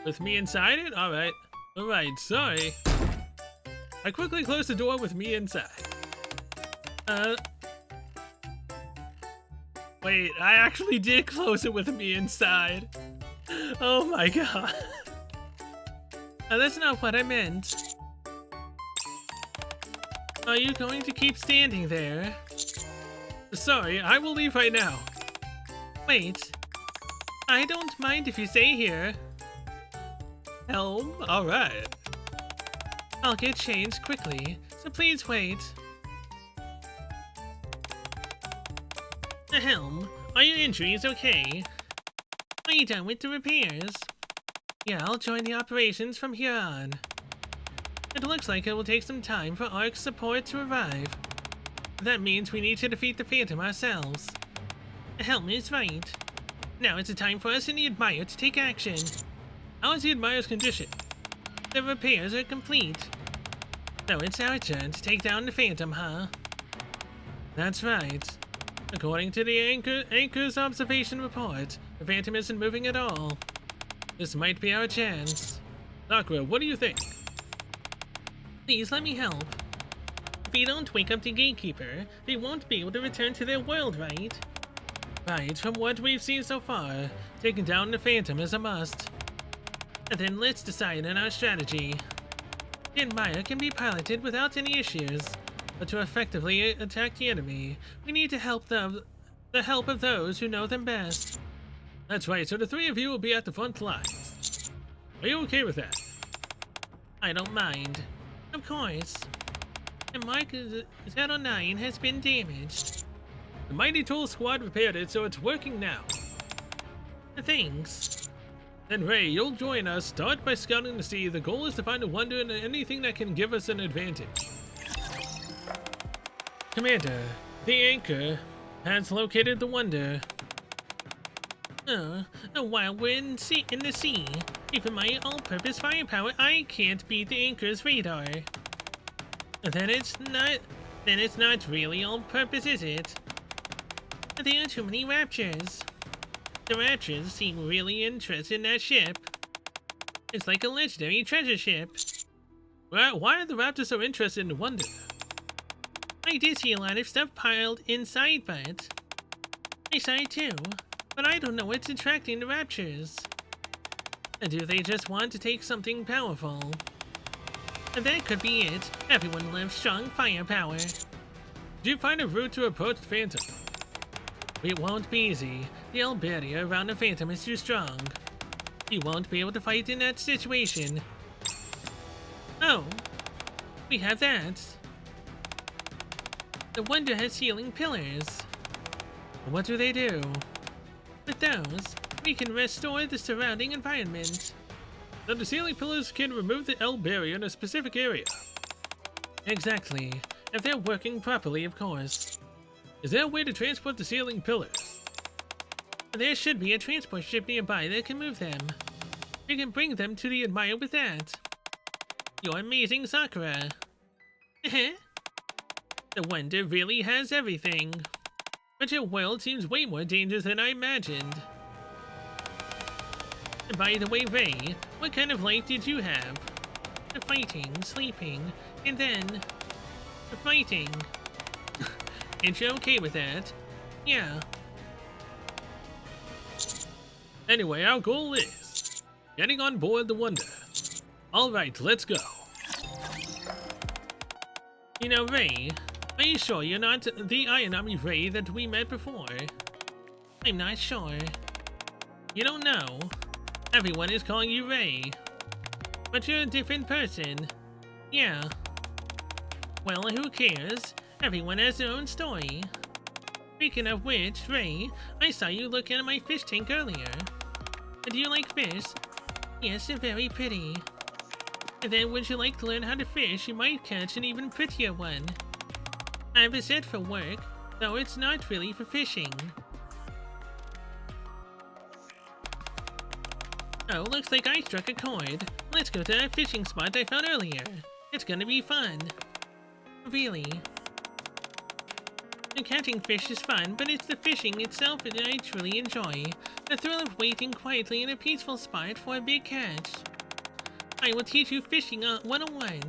[SPEAKER 1] With me inside it? Alright. Alright, sorry. I quickly closed the door with me inside. Wait, I actually did close it with me inside. Oh my god. That's not what I meant. Are you going to keep standing there? Sorry, I will leave right now. Wait. I don't mind if you stay here. Helm? Alright. I'll get changed quickly, so please wait. Helm, are your injuries okay? Are you done with the repairs? Yeah, I'll join the operations from here on. It looks like it will take some time for ARC's support to arrive. That means we need to defeat the Phantom ourselves. Helm is right. Now it's a time for us and the Admire to take action. How is the Admire's condition? The repairs are complete. So it's our turn to take down the Phantom, huh? That's right. According to the Anchor's observation report, the Phantom isn't moving at all. This might be our chance. Sakura, what do you think? Please let me help. If we don't wake up the Gatekeeper, they won't be able to return to their world, right? Right, from what we've seen so far, taking down the Phantom is a must. And then let's decide on our strategy. The Admire can be piloted without any issues, but to effectively attack the enemy, we need to help them, the help of those who know them best. That's right, so the three of you will be at the front lines. Are you okay with that? I don't mind. Of course. And Mark 09 has been damaged. The Mighty Tool Squad repaired it, so it's working now. Thanks. Then Ray, you'll join us. Start by scouting the sea. The goal is to find a wonder and anything that can give us an advantage. Commander, the Anchor has located the wonder. While we're in the sea, even my all-purpose firepower, I can't beat the Anchor's radar. Then it's not really all-purpose, is it? There are too many Raptures. The Raptures seem really interested in that ship. It's like a legendary treasure ship. Why are the Raptors so interested in the wonder? I did see a lot of stuff piled inside, but I saw it too. But I don't know what's attracting the Raptures. Do they just want to take something powerful? That could be it. Everyone loves strong firepower. Did you find a route to approach the Phantom? It won't be easy. The old barrier around the Phantom is too strong. You won't be able to fight in that situation. Oh, we have that. The Wonder has healing pillars. What do they do? With those, we can restore the surrounding environment. So the ceiling pillars can remove the L barrier in a specific area. Exactly. If they're working properly, of course. Is there a way to transport the ceiling pillars? There should be a transport ship nearby that can move them. We can bring them to the Admire with that. You're amazing, Sakura. The Wonder really has everything. But your world seems way more dangerous than I imagined. By the way, Ray, what kind of life did you have? The fighting, sleeping, and then the fighting. Ain't you okay with that? Yeah. Anyway, our goal is getting on board the Wonder. Alright, let's go. You know, Ray, are you sure you're not the Iron Army Ray that we met before? I'm not sure. You don't know? Everyone is calling you Ray. But you're a different person. Yeah. Well, who cares? Everyone has their own story. Speaking of which, Ray, I saw you looking at my fish tank earlier. Do you like fish? Yes, they're very pretty. And then would you like to learn how to fish? You might catch an even prettier one. I have a set for work, though it's not really for fishing. Oh, looks like I struck a chord. Let's go to that fishing spot I found earlier. It's gonna be fun. Really? The catching fish is fun, but it's the fishing itself that I truly enjoy. The thrill of waiting quietly in a peaceful spot for a big catch. I will teach you fishing 101.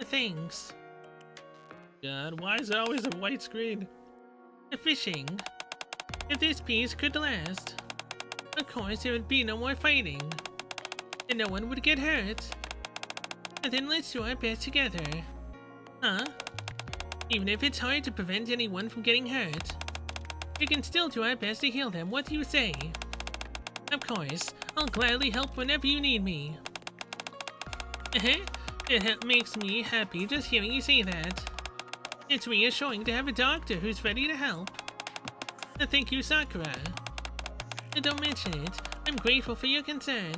[SPEAKER 1] Thanks. God, why is it always a white screen? The fishing. If this piece could last, of course there would be no more fighting. And no one would get hurt. And then let's do our best together. Huh? Even if it's hard to prevent anyone from getting hurt, we can still do our best to heal them. What do you say? Of course, I'll gladly help whenever you need me. It makes me happy just hearing you say that. It's reassuring to have a doctor who's ready to help. Thank you, Sakura. Don't mention it. I'm grateful for your concern.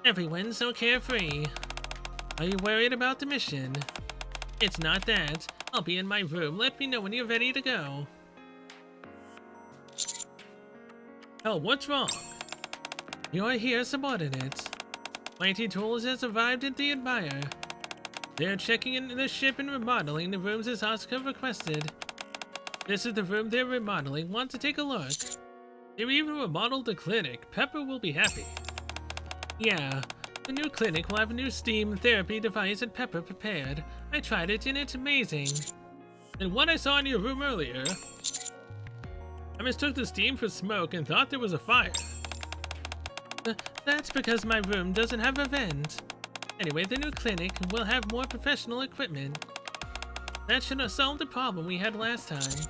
[SPEAKER 1] Everyone's so carefree. Are you worried about the mission? It's not that. I'll be in my room. Let me know when you're ready to go. Oh, what's wrong? You're here, subordinates. Mighty Tools has arrived at the Admire. They're checking in the ship and remodeling the rooms as Asuka requested. This is the room they're remodeling. Want to take a look? They even remodeled the clinic. Pepper will be happy. Yeah, the new clinic will have a new steam therapy device that Pepper prepared. I tried it and it's amazing. And what I saw in your room earlier, I mistook the steam for smoke and thought there was a fire. That's because my room doesn't have a vent. Anyway, the new clinic will have more professional equipment. That should have solved the problem we had last time.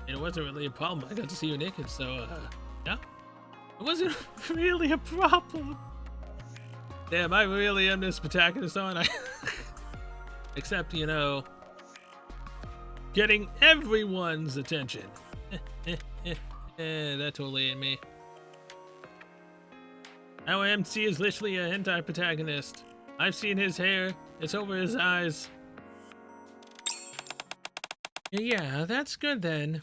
[SPEAKER 1] And it wasn't really a problem. I got to see you naked, so, yeah. It wasn't really a problem. Damn, I really am this protagonist, aren't I? Except, you know, getting everyone's attention. That totally ain't me. Our MC is literally a hentai protagonist. I've seen his hair. It's over his eyes. Yeah, that's good then.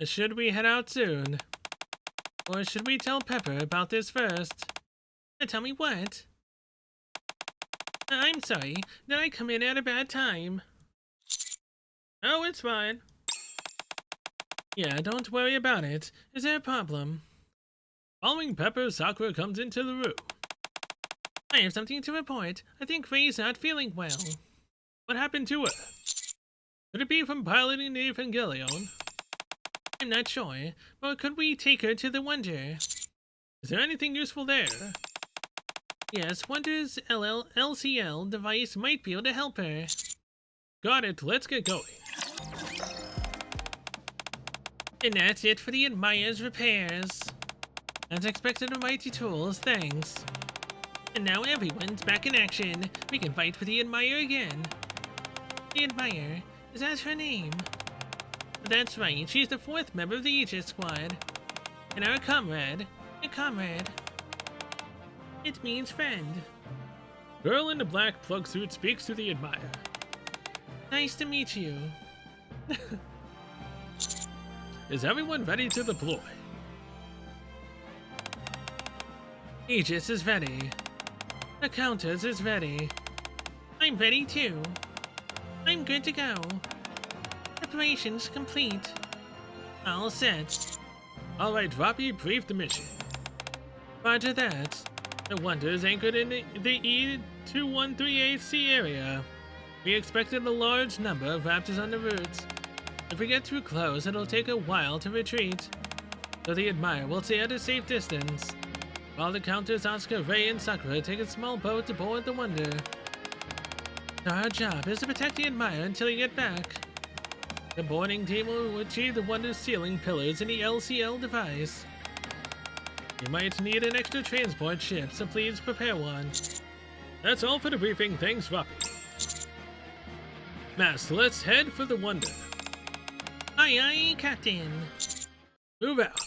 [SPEAKER 1] Should we head out soon? Or should we tell Pepper about this first? Tell me what? I'm sorry. Did I come in at a bad time? Oh, it's fine. Yeah, don't worry about it. Is there a problem? Following Pepper, Sakura comes into the room. I have something to report. I think Ray's not feeling well. What happened to her? Could it be from piloting the Evangelion? I'm not sure, but could we take her to the Wonder? Is there anything useful there? Yes, Wonder's LCL device might be able to help her. Got it, let's get going. And that's it for the Admire's repairs. As expected of Mighty Tools, thanks. And now everyone's back in action. We can fight for the Admire again. The Admire? Is that her name? That's right, she's the 4th member of the Aegis Squad. And our comrade. A comrade. It means friend. Girl in the black plug suit speaks to the Admire. Nice to meet you. Is everyone ready to deploy? Aegis is ready. The Countess is ready. I'm ready too. I'm good to go. Preparations complete. All set. Alright, Vapi, brief the mission. Roger that. The Wonder is anchored in the E2138C area. We expected a large number of raptors on the route. If we get too close, it'll take a while to retreat. So the Admire will stay at a safe distance, while the Countess, Asuka, Rei, and Sakura take a small boat to board the Wonder. Our job is to protect the Admire until we get back. The boarding team will achieve the Wonder's ceiling pillars in the LCL device. You might need an extra transport ship, so please prepare one. That's all for the briefing, thanks, Vapi. Master, let's head for the Wonder. Aye aye, Captain. Move out.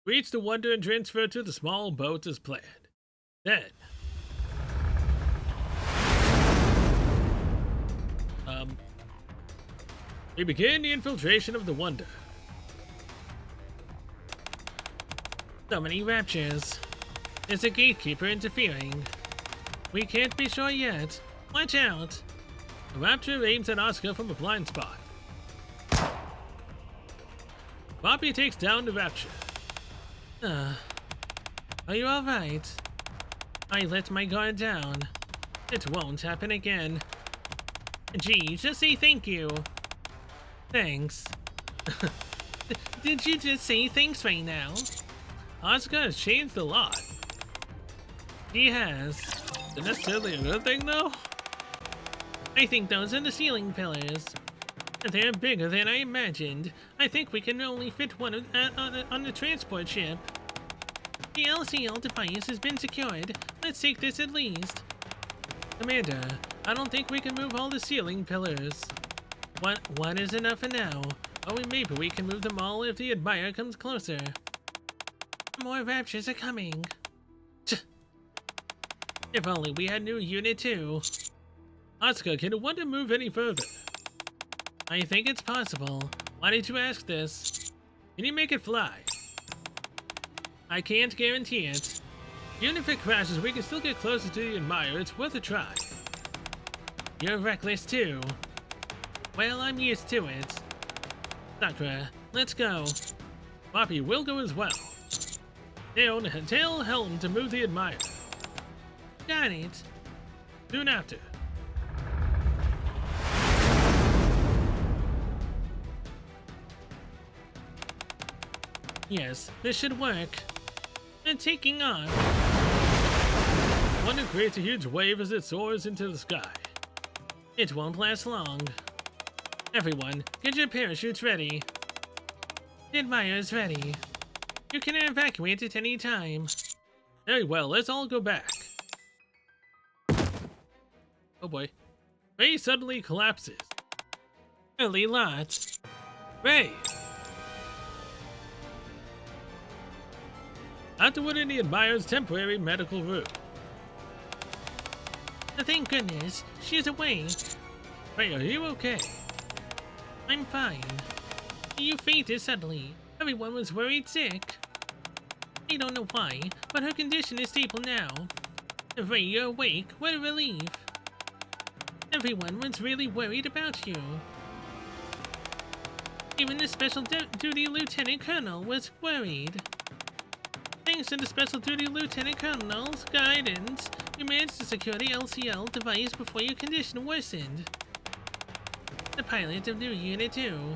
[SPEAKER 1] Reach the Wonder and transfer to the small boat as planned. Then... we begin the infiltration of the Wonder. So many raptures. There's a gatekeeper interfering. We can't be sure yet. Watch out! The rapture aims at Asuka from a blind spot. Vapi takes down the rapture. Are you alright? I let my guard down. It won't happen again. Gee, just say thank you. Thanks. Did you just say thanks right now? Asuka has changed a lot. She has. Is it necessarily a good thing, though? I think those are the ceiling pillars. They're bigger than I imagined. I think we can only fit one on the transport ship. The LCL device has been secured. Let's take this at least. Commander, I don't think we can move all the ceiling pillars. One is enough for now. Or maybe we can move them all if the Admire comes closer. More raptures are coming. If only we had new Unit 2. Asuka, can the Wonder move any further? I think it's possible. Why did you ask this? Can you make it fly? I can't guarantee it. Even if it crashes, we can still get closer to the Admire. It's worth a try. You're reckless too. Well, I'm used to it. Sakura, let's go. Vapi will go as well. Tell Helm to move the Admire. Got it. Soon after. Yes, this should work. They're taking off. Wonder creates a huge wave as it soars into the sky. It won't last long. Everyone, get your parachutes ready. The Admire is ready. You can evacuate at any time. Very well, let's all go back. Oh boy. Ray suddenly collapses. Early lot. Ray! Afterward in the Admire's temporary medical room. Thank goodness, she's awake. Ray, are you okay? I'm fine. You fainted suddenly. Everyone was worried sick. I don't know why, but her condition is stable now. Ray, you're awake. What a relief. Everyone was really worried about you. Even the Special Duty Lieutenant Colonel was worried. Thanks to the Special Duty Lieutenant Colonel's guidance, you managed to secure the LCL device before your condition worsened. The pilot of new Unit 2.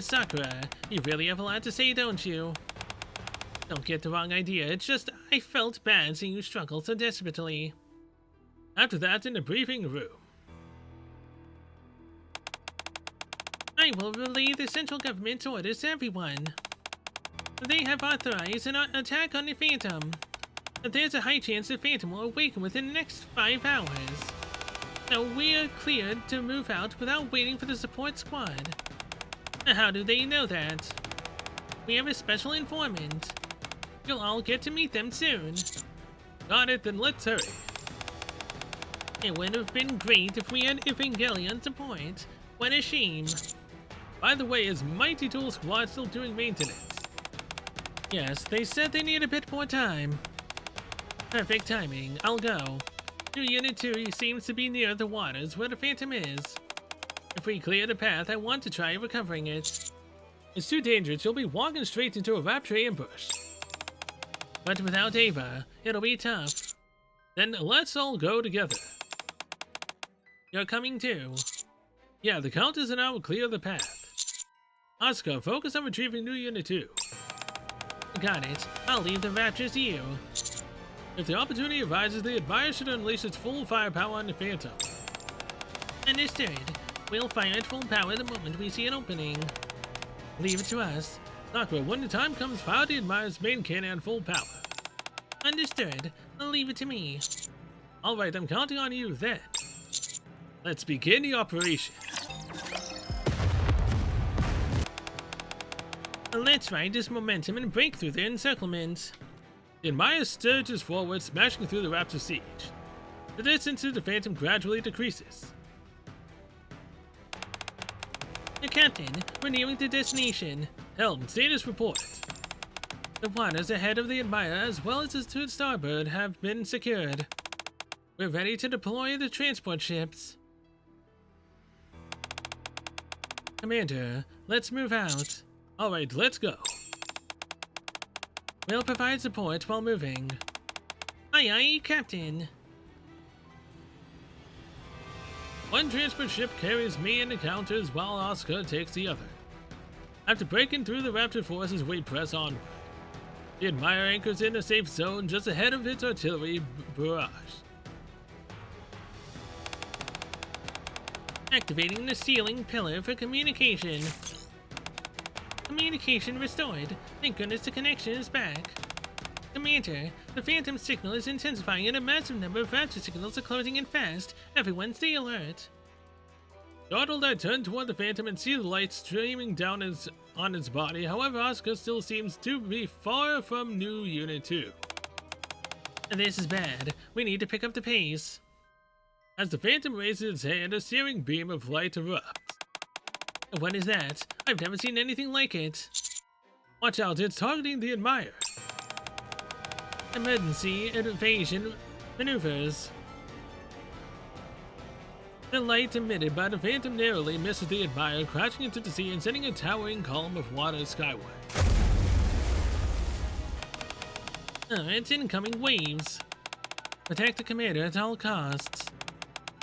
[SPEAKER 1] Sakura, you really have a lot to say, don't you? Don't get the wrong idea, it's just I felt bad seeing you struggle so desperately. After that, in the briefing room. I will relay the central government's orders to everyone. They have authorized an attack on the Phantom. There's a high chance the Phantom will awaken within the next 5 hours. So we are cleared to move out without waiting for the support squad. How do they know that? We have a special informant. You'll all get to meet them soon. Got it, then let's hurry. It would have been great if we had Evangelion support. What a shame. By the way, is Mighty Tool Squad still doing maintenance? Yes, they said they need a bit more time. Perfect timing, I'll go. New Unit 2 seems to be near the waters where the Phantom is. If we clear the path, I want to try recovering it. It's too dangerous, you'll be walking straight into a rapture ambush. But without Ava, it'll be tough. Then let's all go together. You're coming too. Yeah, the Countess and I will clear the path. Asuka, focus on retrieving New Unit 2. Got it. I'll leave the raptures to you. If the opportunity arises, the Admire should unleash its full firepower on the Phantom. Understood. We'll fire at full power the moment we see an opening. Leave it to us. Sakura, when the time comes, fire the Admire's main cannon at full power. Understood. Leave it to me. Alright, I'm counting on you then. Let's begin the operation. Let's ride this momentum and break through the encirclement. The Admire surges forward, smashing through the Raptor siege. The distance to the Phantom gradually decreases. The Captain, we're nearing the destination. Helm, status report. The waters ahead of the Admire, as well as to starboard, have been secured. We're ready to deploy the transport ships. Commander, let's move out. Alright, let's go. We'll provide support while moving. Aye aye, Captain. One transport ship carries me and the counters while Asuka takes the other. After breaking through the Raptor forces, we press onward. The Admire anchors in a safe zone just ahead of its artillery barrage. Activating the ceiling pillar for communication. Communication restored. Thank goodness the connection is back. Commander, the Phantom signal is intensifying and a massive number of Raptor signals are closing in fast. Everyone stay alert. Startled, I turn toward the Phantom and see the light streaming down on its body. However, Asuka still seems to be far from New Unit 2. This is bad. We need to pick up the pace. As the Phantom raises its hand, a searing beam of light erupts. What is that? I've never seen anything like it. Watch out, it's targeting the Admire. Emergency evasion maneuvers. The light emitted by the Phantom narrowly misses the Admire, crashing into the sea and sending a towering column of water skyward. It's incoming waves. Protect the Commander at all costs.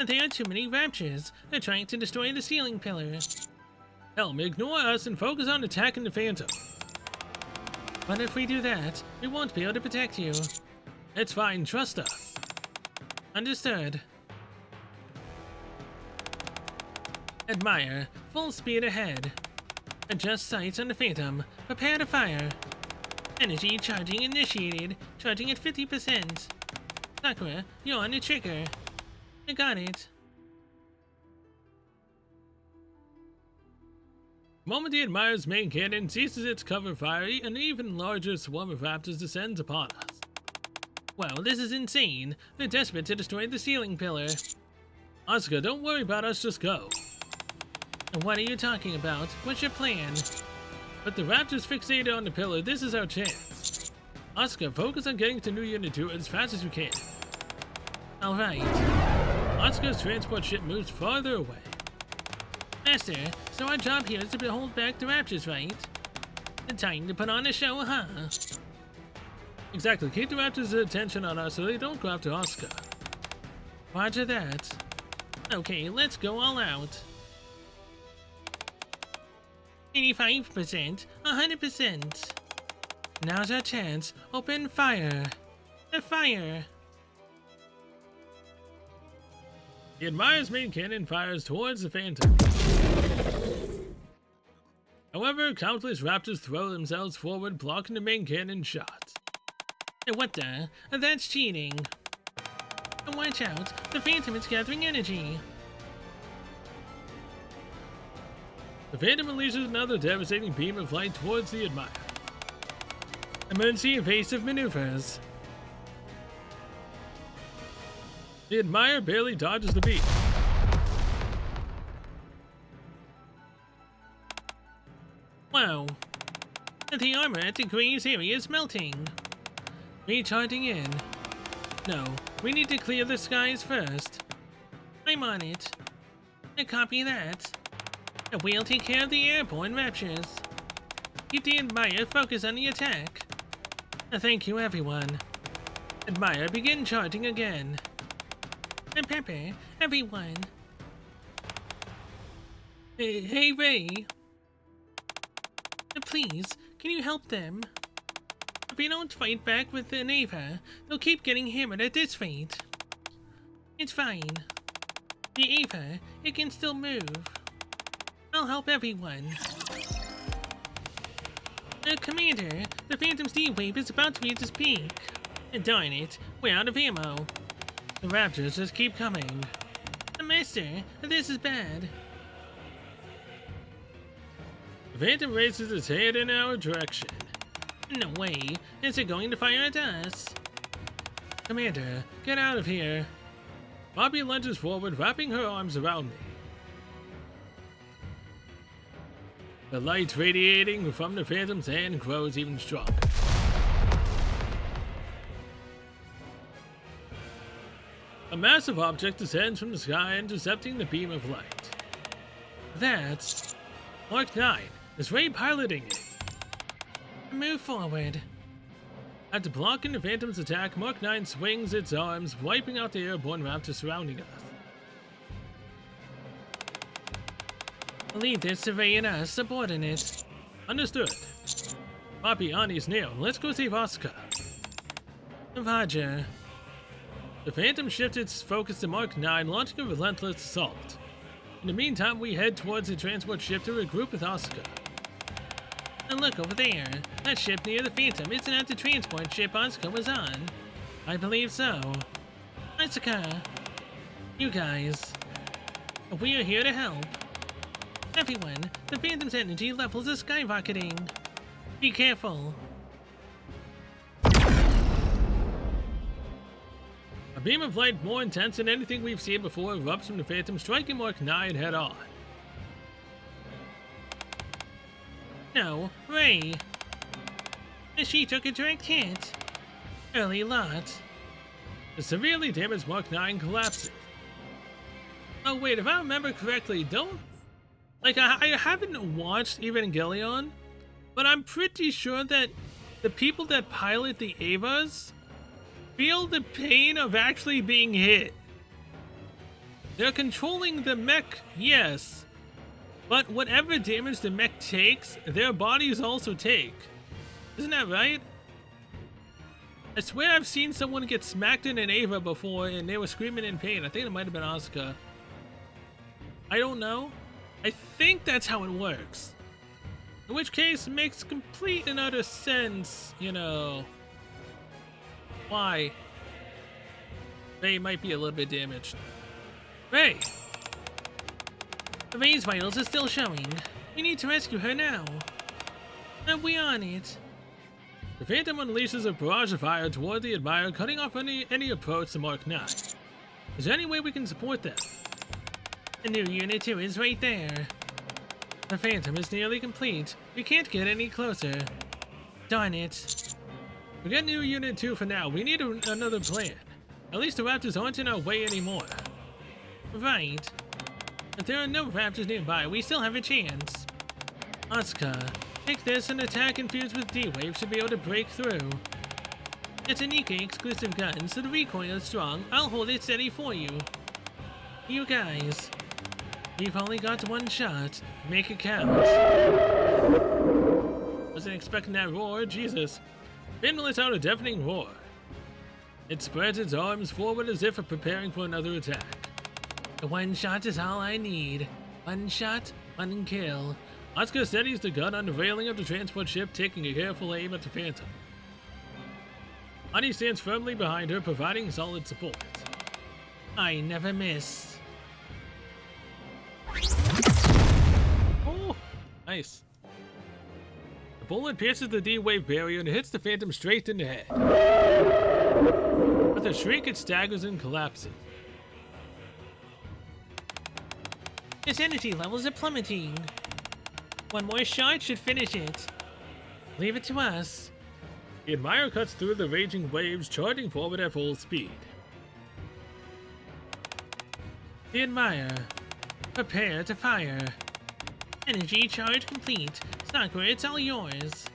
[SPEAKER 1] There are too many Raptures. They're trying to destroy the ceiling pillar. Helm, ignore us and focus on attacking the Phantom. But if we do that, we won't be able to protect you. It's fine, trust us. Understood. Admire, full speed ahead. Adjust sights on the Phantom. Prepare to fire. Energy charging initiated. Charging at 50%. Sakura, you're on the trigger. I got it. The moment the Admire's main cannon ceases its cover fire, an even larger swarm of Raptors descends upon us. Well, this is insane. They're desperate to destroy the ceiling pillar. Asuka, don't worry about us, just go. And what are you talking about? What's your plan? With the Raptors fixated on the pillar, this is our chance. Asuka, focus on getting to New Unit 2 as fast as you can. Alright. Asuka's transport ship moves farther away. Master, so our job here is to hold back the Raptors, right? The time to put on a show, huh? Exactly, keep the Raptors' attention on us so they don't go after Asuka. Roger that. Okay, let's go all out. 85%, 100%. Now's our chance. Open fire. Fire. The Admire's main cannon fires towards the Phantom. However, countless raptors throw themselves forward, blocking the main cannon shot. What the? That's cheating. Watch out, the Phantom is gathering energy. The Phantom unleashes another devastating beam of light towards the Admire. Emergency evasive maneuvers. The Admire barely dodges the beam. Wow. The armor at the Graves area is melting. Recharging in. No, we need to clear the skies first. I'm on it. Copy that. We'll take care of the airborne raptures. Keep the Admire focused on the attack. Thank you, everyone. Admire, begin charging again. Pepper, everyone. Hey, Ray. Please, can you help them? If we don't fight back with the Ava, they'll keep getting hammered at this rate. It's fine. The Ava, it can still move. I'll help everyone. Commander, the Phantom's D-Wave is about to reach its peak. Darn it, we're out of ammo. The raptors just keep coming. Master, this is bad. The Phantom raises its head in our direction. No way, is it going to fire at us? Commander, get out of here. Bobby lunges forward, wrapping her arms around me. The light radiating from the Phantom's hand grows even stronger. A massive object descends from the sky, intercepting the beam of light. That's Mark 9. Is Ray piloting it? Move forward. After blocking the Phantom's attack, Mark 9 swings its arms, wiping out the airborne raptors surrounding us. Leave this to Ray and us, subordinates. Understood. Poppy, Ani's nailed. Let's go save Asuka. Roger. The Phantom shifts its focus to Mark 9, launching a relentless assault. In the meantime, we head towards the transport ship to regroup with Asuka. And look over there. That ship near the Phantom isn't that the transport ship Asuka was on? I believe so. Asuka. You guys. We are here to help. Everyone, the Phantom's energy levels are skyrocketing. Be careful. A beam of light more intense than anything we've seen before erupts from the Phantom, striking Mark 9 head on. No, Ray. She took a direct hit. Early lot. The severely damaged Mark 9 collapses. Oh wait, if I remember correctly, I haven't watched Evangelion, but I'm pretty sure that the people that pilot the Avas feel the pain of actually being hit. They're controlling the mech, yes, but whatever damage the mech takes, their bodies also take. Isn't that right? I swear I've seen someone get smacked in an Ava before and they were screaming in pain. I think it might have been Asuka. I don't know. I think that's how it works. In which case, it makes complete and utter sense, you know, why Ray might be a little bit damaged. Ray! Ray's vitals are still showing. We need to rescue her now. And we on it. The Phantom unleashes a barrage of fire toward the Admire, cutting off any approach to Mark 9. Is there any way we can support them? The new Unit 2 is right there. The Phantom is nearly complete. We can't get any closer. Darn it. Forget new Unit 2 for now. We need another plan. At least the raptors aren't in our way anymore. Right. If there are no raptors nearby, we still have a chance. Asuka, take this and attack infused with D-Wave should be able to break through. It's a Nikke exclusive gun, so the recoil is strong. I'll hold it steady for you. You guys. We've only got one shot. Make it count. Wasn't expecting that roar, Jesus. Finn lets out a deafening roar. It spreads its arms forward as if preparing for another attack. The one shot is all I need. One shot, one kill. Asuka steadies the gun on the railing of the transport ship, taking a careful aim at the Phantom. Ani stands firmly behind her, providing solid support. I never miss. Oh, nice. The bullet pierces the D-wave barrier and hits the Phantom straight in the head. With a shriek, it staggers and collapses. Its energy levels are plummeting. One more shot should finish it. Leave it to us. The Admirer cuts through the raging waves, charging forward at full speed. The Admirer. Prepare to fire. Energy charge complete. Sakura, it's all yours.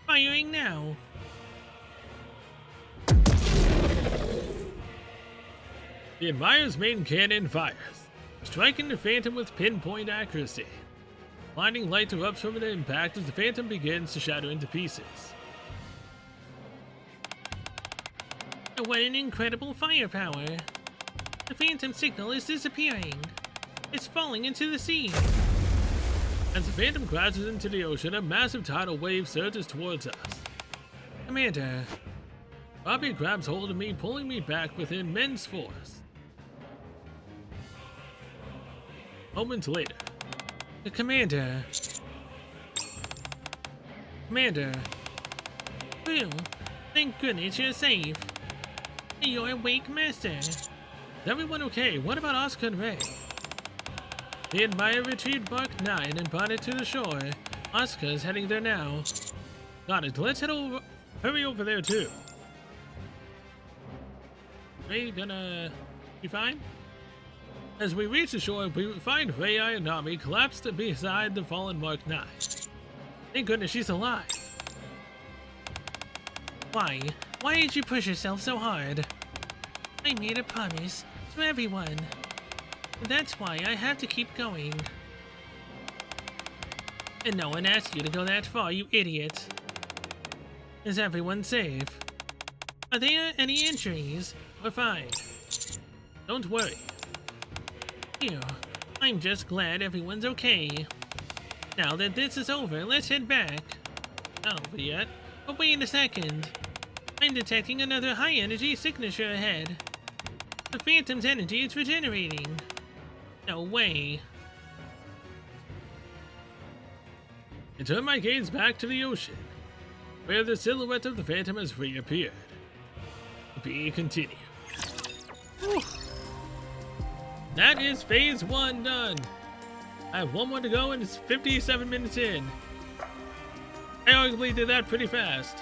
[SPEAKER 1] Firing now. The Admirer's main cannon fires, striking the Phantom with pinpoint accuracy. Blinding light erupts from the impact as the Phantom begins to shatter into pieces. What an incredible firepower! The Phantom signal is disappearing. It's falling into the sea. As the Phantom crashes into the ocean, a massive tidal wave surges towards us. Commander. Bobby grabs hold of me, pulling me back with immense force. Moments later. The Commander. Commander. Phew. Thank goodness you're safe. You're awake, Master. Is everyone okay? What about Asuka and Rei? The Admirer retrieved Mark 9 and brought it to the shore. Asuka is heading there now. Got it. Let's head over. Hurry over there too. Rei gonna be fine? As we reach the shore, we find Rei Ayanami collapsed beside the fallen Mark 9. Thank goodness she's alive. Why? Why did you push yourself so hard? I made a promise to everyone. That's why I have to keep going. And no one asked you to go that far, you idiot. Is everyone safe? Are there any injuries? We're fine. Don't worry. Phew. I'm just glad everyone's okay. Now that this is over, let's head back. Not over yet. But wait a second. I'm detecting another high-energy signature ahead. The Phantom's energy is regenerating. No way. I turn my gaze back to the ocean, where the silhouette of the Phantom has reappeared. Be continued. Whew. That is phase 1 done. I have one more to go and it's 57 minutes in. I arguably did that pretty fast.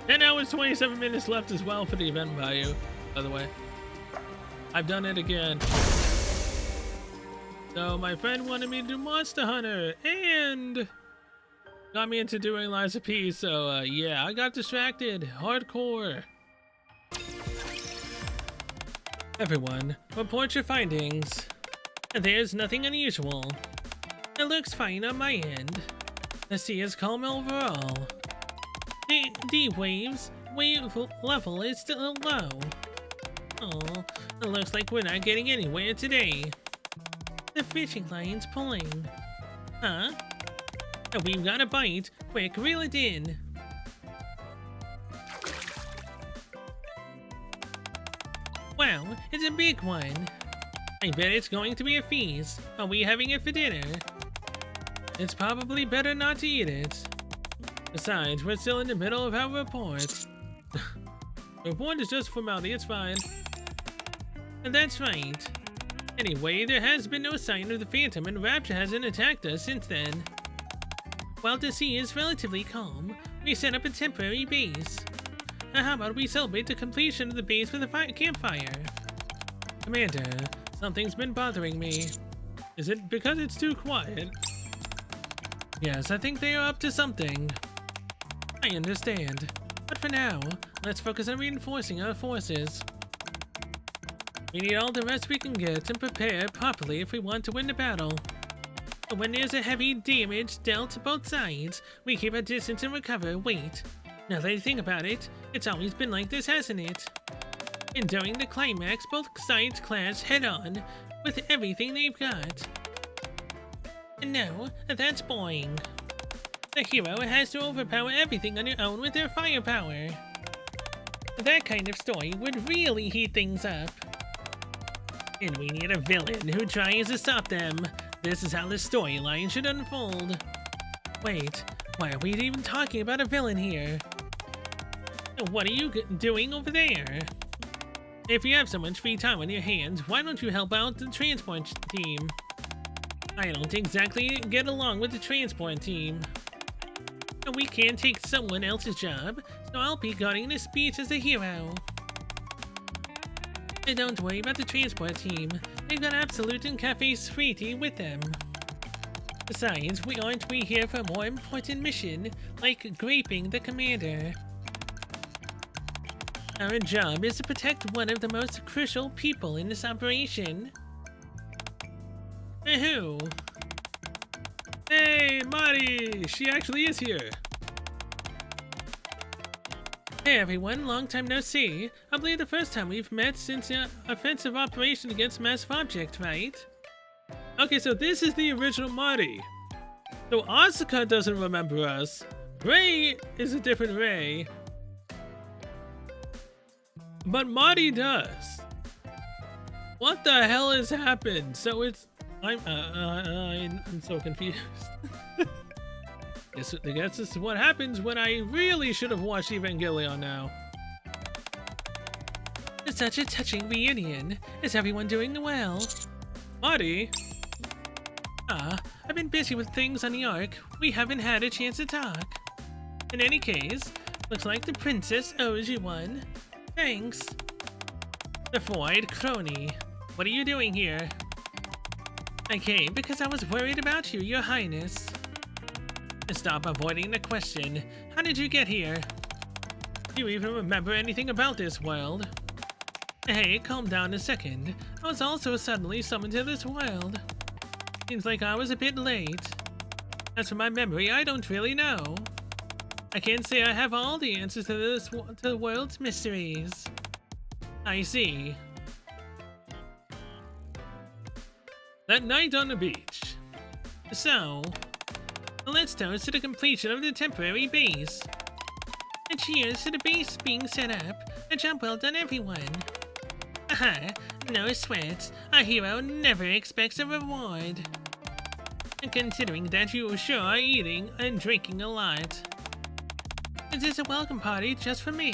[SPEAKER 1] 10 hours, 27 minutes left as well for the event value, by the way. I've done it again. So my friend wanted me to do Monster Hunter and got me into doing Lies of P, so yeah, I got distracted. Hardcore. Everyone, report your findings. There's nothing unusual. It looks fine on my end. The sea is calm overall. The wave level is still low. Oh, it looks like we're not getting anywhere today. The fishing line's pulling. Huh? We've got a bite. Quick, reel it in. Wow, it's a big one. I bet it's going to be a feast. Are we having it for dinner? It's probably better not to eat it. Besides, we're still in the middle of our report. Report is just formality, it's fine. And that's right. Anyway, there has been no sign of the Phantom and Rapture hasn't attacked us since then. While the sea is relatively calm, we set up a temporary base. Now how about we celebrate the completion of the base with a campfire? Commander, something's been bothering me. Is it because it's too quiet? Yes, I think they are up to something. I understand. But for now, let's focus on reinforcing our forces. We need all the rest we can get and prepare properly if we want to win the battle. When there's a heavy damage dealt to both sides, we keep our distance and recover. Wait, now that I think about it, it's always been like this, hasn't it? And during the climax, both sides clash head-on with everything they've got. And no, that's boring. The hero has to overpower everything on their own with their firepower. That kind of story would really heat things up. And we need a villain who tries to stop them. This is how the storyline should unfold. Wait, why are we even talking about a villain here? What are you doing over there? If you have so much free time on your hands, why don't you help out the transport team? I don't exactly get along with the transport team. We can't take someone else's job, so I'll be guarding the speech as a hero. And don't worry about the transport team. They've got Absolute and Cafe Sweetie with them. Besides, aren't we here for a more important mission, like graping the commander? Our job is to protect one of the most crucial people in this operation. Who? Hey, Mari! She actually is here! Hey everyone, long time no see. I believe the first time we've met since the offensive operation against Massive Object, right? Okay, so this is the original Mari. So Asuka doesn't remember us. Ray is a different Ray. But Mari does. What the hell has happened? So it's... I'm so confused. I guess this is what happens when I really should have watched Evangelion now. It's such a touching reunion. Is everyone doing well? Mari? I've been busy with things on the Ark. We haven't had a chance to talk. In any case, looks like the princess owes you one. Thanks. The four-eyed crony. What are you doing here? I came because I was worried about you, Your Highness. Stop avoiding the question. How did you get here? Do you even remember anything about this world? Hey, calm down a second. I was also suddenly summoned to this world. Seems like I was a bit late. As for my memory, I don't really know. I can't say I have all the answers to the world's mysteries. I see. That night on the beach. So, let's toast to the completion of the temporary base. And cheers to the base being set up. A job well done, everyone. Aha, no sweat. A hero never expects a reward. And considering that you sure are eating and drinking a lot. Is this a welcome party just for me?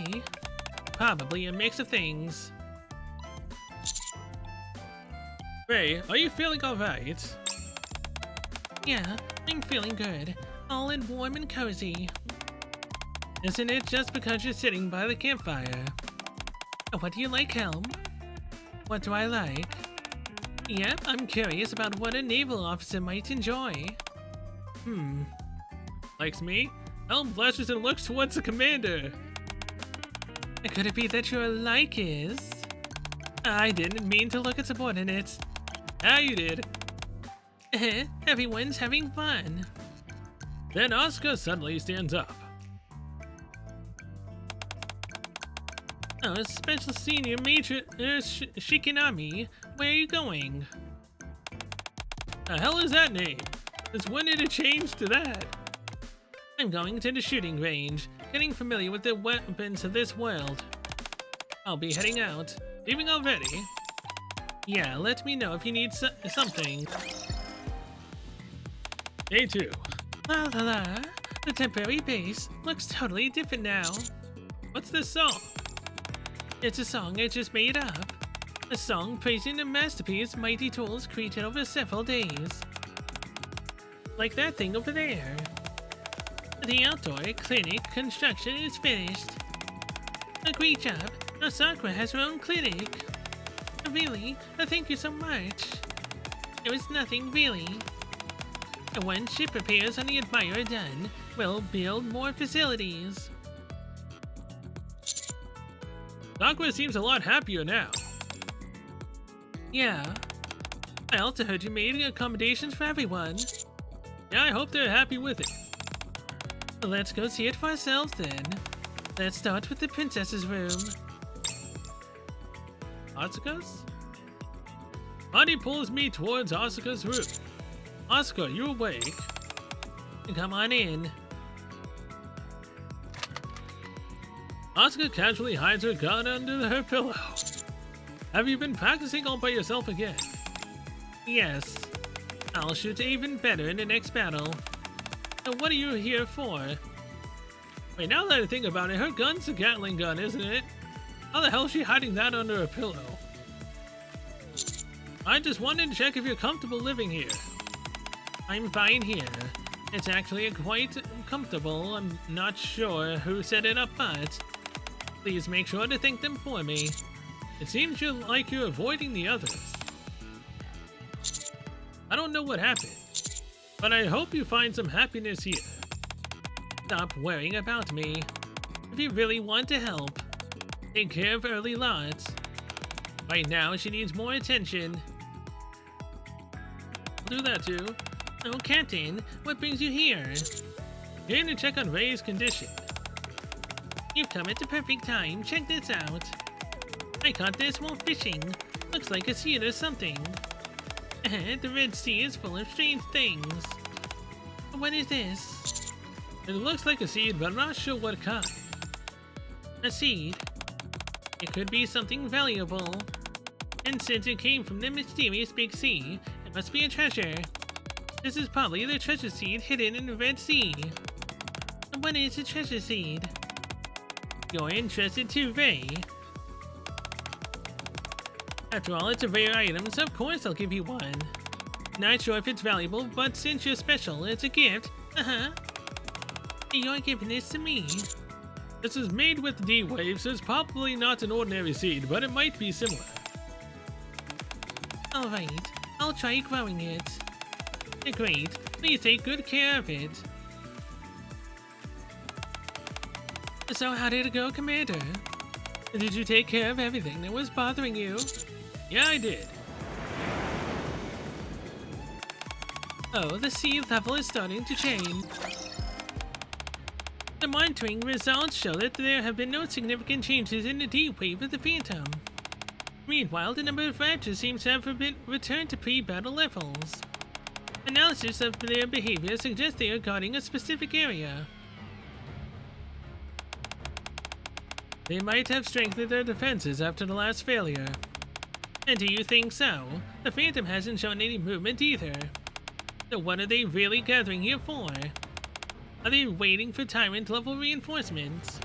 [SPEAKER 1] Probably a mix of things. Ray, are you feeling alright? Yeah, I'm feeling good. All in warm and cozy. Isn't it just because you're sitting by the campfire? What do you like, Helm? What do I like? Yep, I'm curious about what a naval officer might enjoy. Likes me? Helm blushes and looks towards the commander. Could it be that your like is? I didn't mean to look at subordinates. Ah, you did. Everyone's having fun. Then Asuka suddenly stands up. Oh, Special Senior Major Shikinami, where are you going? The hell is that name? Since when did it change to that? I'm going to the shooting range, getting familiar with the weapons of this world. I'll be heading out. Leaving already? Yeah, let me know if you need something. Day 2. La la la. The temporary base looks totally different now. What's this song? It's a song I just made up. A song praising the masterpiece Mighty Tools created over several days. Like that thing over there. The outdoor clinic construction is finished. A great job. Now Sakura has her own clinic. Really? Thank you so much. It was nothing really. Once ship repairs on the Admirer done, we'll build more facilities. Sakura seems a lot happier now. Yeah. I also heard you made accommodations for everyone. Yeah, I hope they're happy with it. Well, let's go see it for ourselves then. Let's start with the princess's room. Asuka's? Bonnie pulls me towards Asuka's room. Asuka, you awake? Come on in. Asuka casually hides her gun under her pillow. Have you been practicing all by yourself again? Yes. I'll shoot even better in the next battle. So what are you here for? Wait, now that I think about it, her gun's a Gatling gun, isn't it? How the hell is she hiding that under her pillow? I just wanted to check if you're comfortable living here. I'm fine here. It's actually quite comfortable. I'm not sure who set it up, but please make sure to thank them for me. It seems like you're avoiding the others. I don't know what happened, but I hope you find some happiness here. Stop worrying about me. If you really want to help, take care of Early Lot. Right now, she needs more attention. I'll do that too. Oh, Captain, what brings you here? Here to check on Ray's condition. You've come at the perfect time. Check this out. I caught this while fishing. Looks like a seal or something. The Red Sea is full of strange things. What is this? It looks like a seed, but I'm not sure what kind. A seed? It could be something valuable. And since it came from the mysterious Big Sea, it must be a treasure. This is probably the treasure seed hidden in the Red Sea. What is a treasure seed? You're interested too, Ray. After all, it's a rare item, so of course I'll give you one. Not sure if it's valuable, but since you're special, it's a gift. You're giving this to me. This is made with D-Wave, so it's probably not an ordinary seed, but it might be similar. Alright, I'll try growing it. Great, please take good care of it. So how did it go, Commander? Did you take care of everything that was bothering you? Yeah, I did. Oh, the sea level is starting to change. The monitoring results show that there have been no significant changes in the deep wave of the Phantom. Meanwhile, the number of raptors seems to have returned to pre-battle levels. Analysis of their behavior suggests they are guarding a specific area. They might have strengthened their defenses after the last failure. And do you think so? The Phantom hasn't shown any movement either. So what are they really gathering here for? Are they waiting for Tyrant-level reinforcements?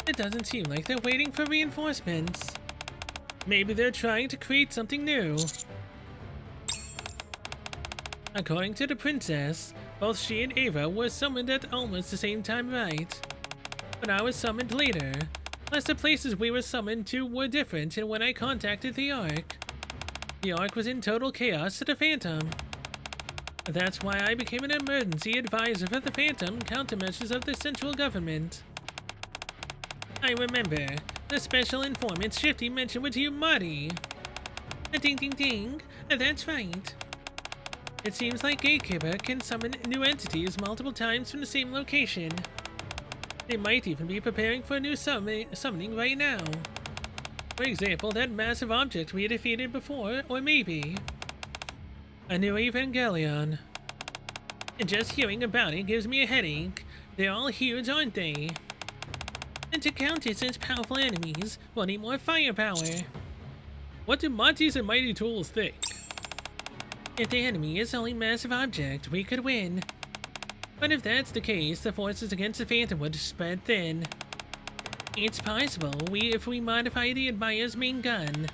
[SPEAKER 1] It doesn't seem like they're waiting for reinforcements. Maybe they're trying to create something new. According to the princess, both she and Ava were summoned at almost the same time, right? But I was summoned later. Plus the places we were summoned to were different and when I contacted the Ark. The Ark was in total chaos to the Phantom. That's why I became an emergency advisor for the Phantom countermeasures of the central government. I remember. The special informant Shifty mentioned with you, Marty. Ding ding ding. That's right. It seems like Gatekeeper can summon new entities multiple times from the same location. They might even be preparing for a new summoning right now. For example, that massive object we defeated before, or maybe a new Evangelion. And just hearing about it gives me a headache. They're all huge, aren't they? And to counter such powerful enemies, we'll need more firepower. What do Monty's and Mighty Tools think? If the enemy is only massive object, we could win. But if that's the case, the forces against the Phantom would spread thin. It's possible if we modify the Admire's main gun.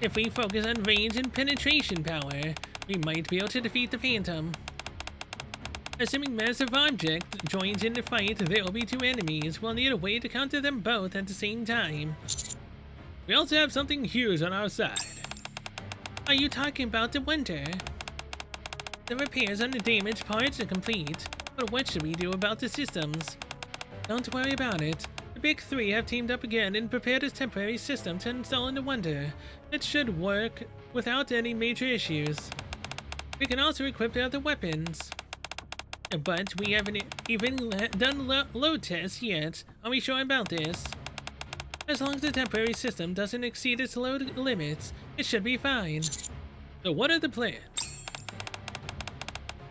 [SPEAKER 1] If we focus on range and penetration power, we might be able to defeat the Phantom. Assuming Massive Object joins in the fight, there will be two enemies. We'll need a way to counter them both at the same time. We also have something huge on our side. Are you talking about the Wonder? The repairs on the damaged parts are complete, but what should we do about the systems? Don't worry about it. The big three have teamed up again and prepared a temporary system to install in the Wonder. It should work without any major issues. We can also equip the other weapons. But we haven't even done load tests yet. Are we sure about this? As long as the temporary system doesn't exceed its load limits, it should be fine. So what are the plans?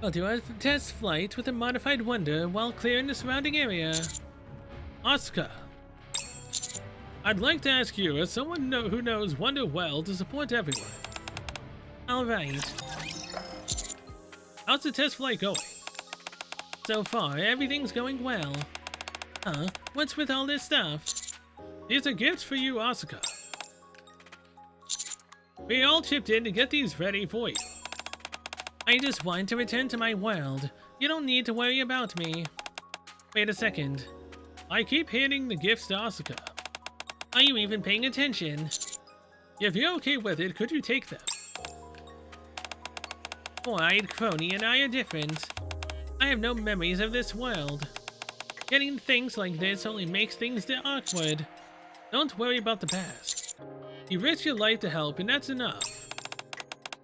[SPEAKER 1] I'll do a test flight with a modified Wonder while clearing the surrounding area. Asuka. I'd like to ask you, as someone who knows Wonder well, to support everyone. Alright. How's the test flight going? So far, everything's going well. Huh? What's with all this stuff? These are gifts for you, Asuka. We all chipped in to get these ready for you. I just want to return to my world. You don't need to worry about me. Wait a second. I keep handing the gifts to Asuka. Are you even paying attention? If you're okay with it, could you take them? Four-eyed Crony and I are different. I have no memories of this world. Getting things like this only makes things awkward. Don't worry about the past. You risked your life to help, and that's enough.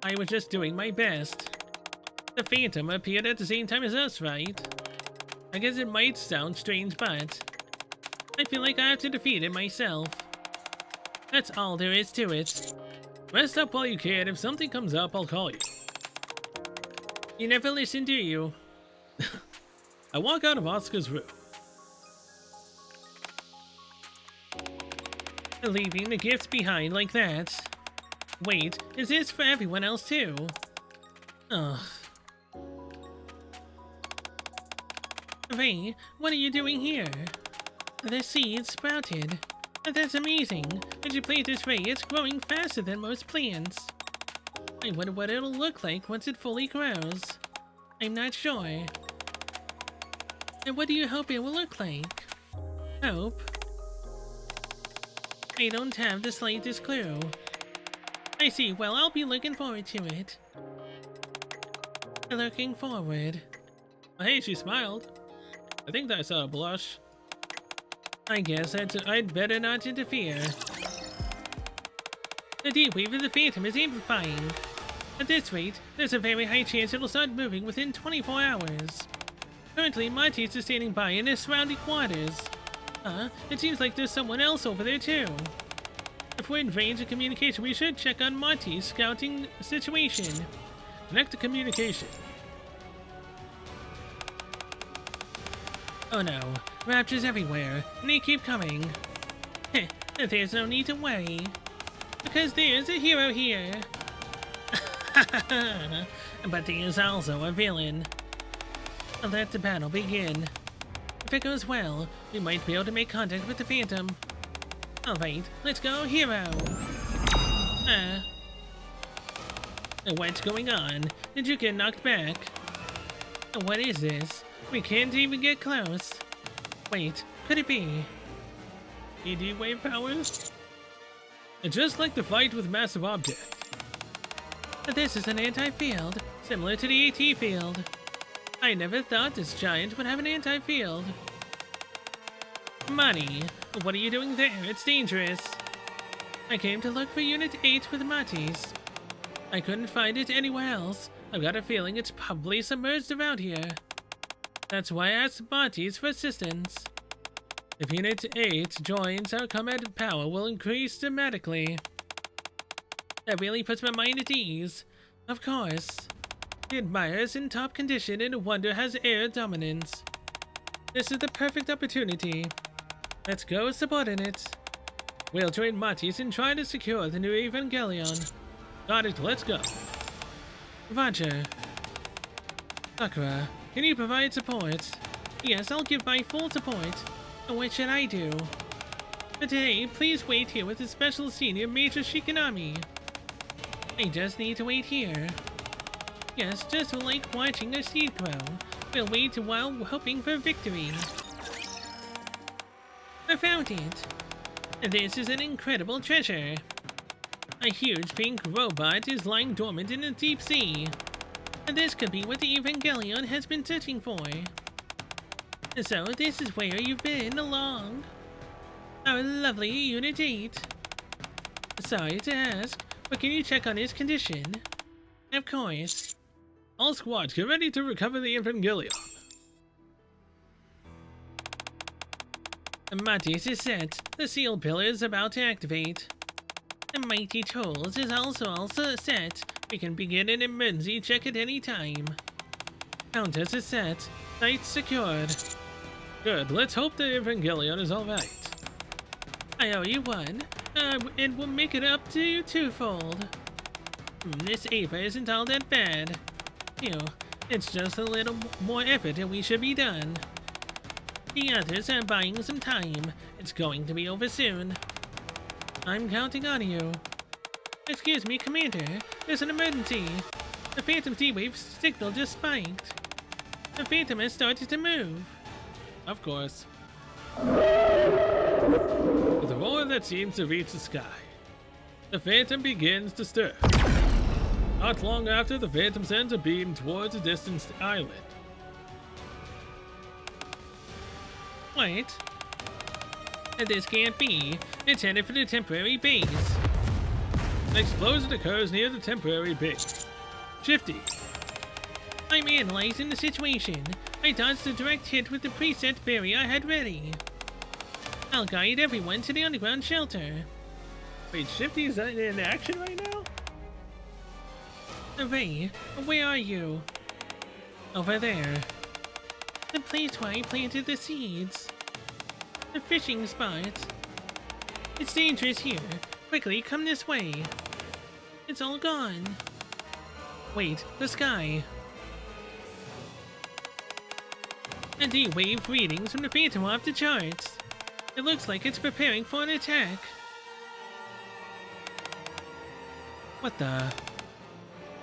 [SPEAKER 1] I was just doing my best. The Phantom appeared at the same time as us, right? I guess it might sound strange, but I feel like I have to defeat it myself. That's all there is to it. Rest up while you can. If something comes up, I'll call you. You never listen, do you? I walk out of Asuka's room, leaving the gifts behind like that. Wait, is this for everyone else too? Ugh. Ray, what are you doing here? The seeds sprouted. That's amazing. As you plant this ray, it's growing faster than most plants. I wonder what it'll look like once it fully grows. I'm not sure. And what do you hope it will look like? Hope? I don't have the slightest clue. I see. Well, I'll be looking forward to it. Looking forward. Hey, she smiled. I think I saw a blush. I guess I'd better not interfere. The deep wave of the Phantom is amplifying. At this rate, there's a very high chance it'll start moving within 24 hours. Currently, Matisse is standing by in the surrounding waters. It seems like there's someone else over there too. If we're in range of communication, we should check on Matisse scouting situation. Connect to communication. Oh no, raptors everywhere, and they keep coming. There's no need to worry, because there's a hero here. But there's also a villain. Let the battle begin. If it goes well, we might be able to make contact with the Phantom. Alright, let's go, hero! What's going on? Did you get knocked back? What is this? We can't even get close. Wait, could it be? ED wave powers? Just like the fight with massive object. This is an anti-field, similar to the AT field. I never thought this giant would have an anti-field. Money, what are you doing there? It's dangerous. I came to look for Unit 8 with Matisse. I couldn't find it anywhere else. I've got a feeling it's probably submerged around here. That's why I asked Matisse for assistance. If Unit 8 joins, our combat power will increase dramatically. That really puts my mind at ease. Of course. The Admirer's in top condition and Wonder has air dominance. This is the perfect opportunity. Let's go subordinate. We'll join Matisse and try to secure the new Evangelion. Got it, let's go. Roger. Sakura, can you provide support? Yes, I'll give my full support. What should I do? For today, please wait here with the Special Senior Major Shikanami. I just need to wait here. Yes, just like watching a seed grow. We'll wait while hoping for victory. I found it. This is an incredible treasure. A huge pink robot is lying dormant in the deep sea. This could be what the Evangelion has been searching for. So this is where you've been along. Our lovely Unit 8. Sorry to ask, but can you check on his condition? Of course. All squads, get ready to recover the Evangelion. The Matis is set. The seal pillar is about to activate. The mighty tools is also set. We can begin an emergency check at any time. Countess is set. Sights secured. Good, let's hope the Evangelion is alright. I owe you one, and we'll make it up to you twofold. This Ava isn't all that bad. It's just a little more effort and we should be done. The others are buying some time. It's going to be over soon. I'm counting on you. Excuse me, Commander. There's an emergency. The Phantom's D-Wave signal just spiked. The Phantom has started to move. Of course. With a roar that seems to reach the sky, the Phantom begins to stir. Not long after, the Phantom sends a beam towards a distant island. What? This can't be. It's headed for the temporary base. An explosion occurs near the temporary base. Shifty. I'm analyzing the situation. I dodged a direct hit with the preset berry I had ready. I'll guide everyone to the underground shelter. Wait, Shifty's in action right now? Ray, where are you? Over there. The place where I planted the seeds. The fishing spot. It's dangerous here. Quickly, come this way. It's all gone. Wait, the sky. The D-Wave readings from the Phantom off the charts. It looks like it's preparing for an attack. What the?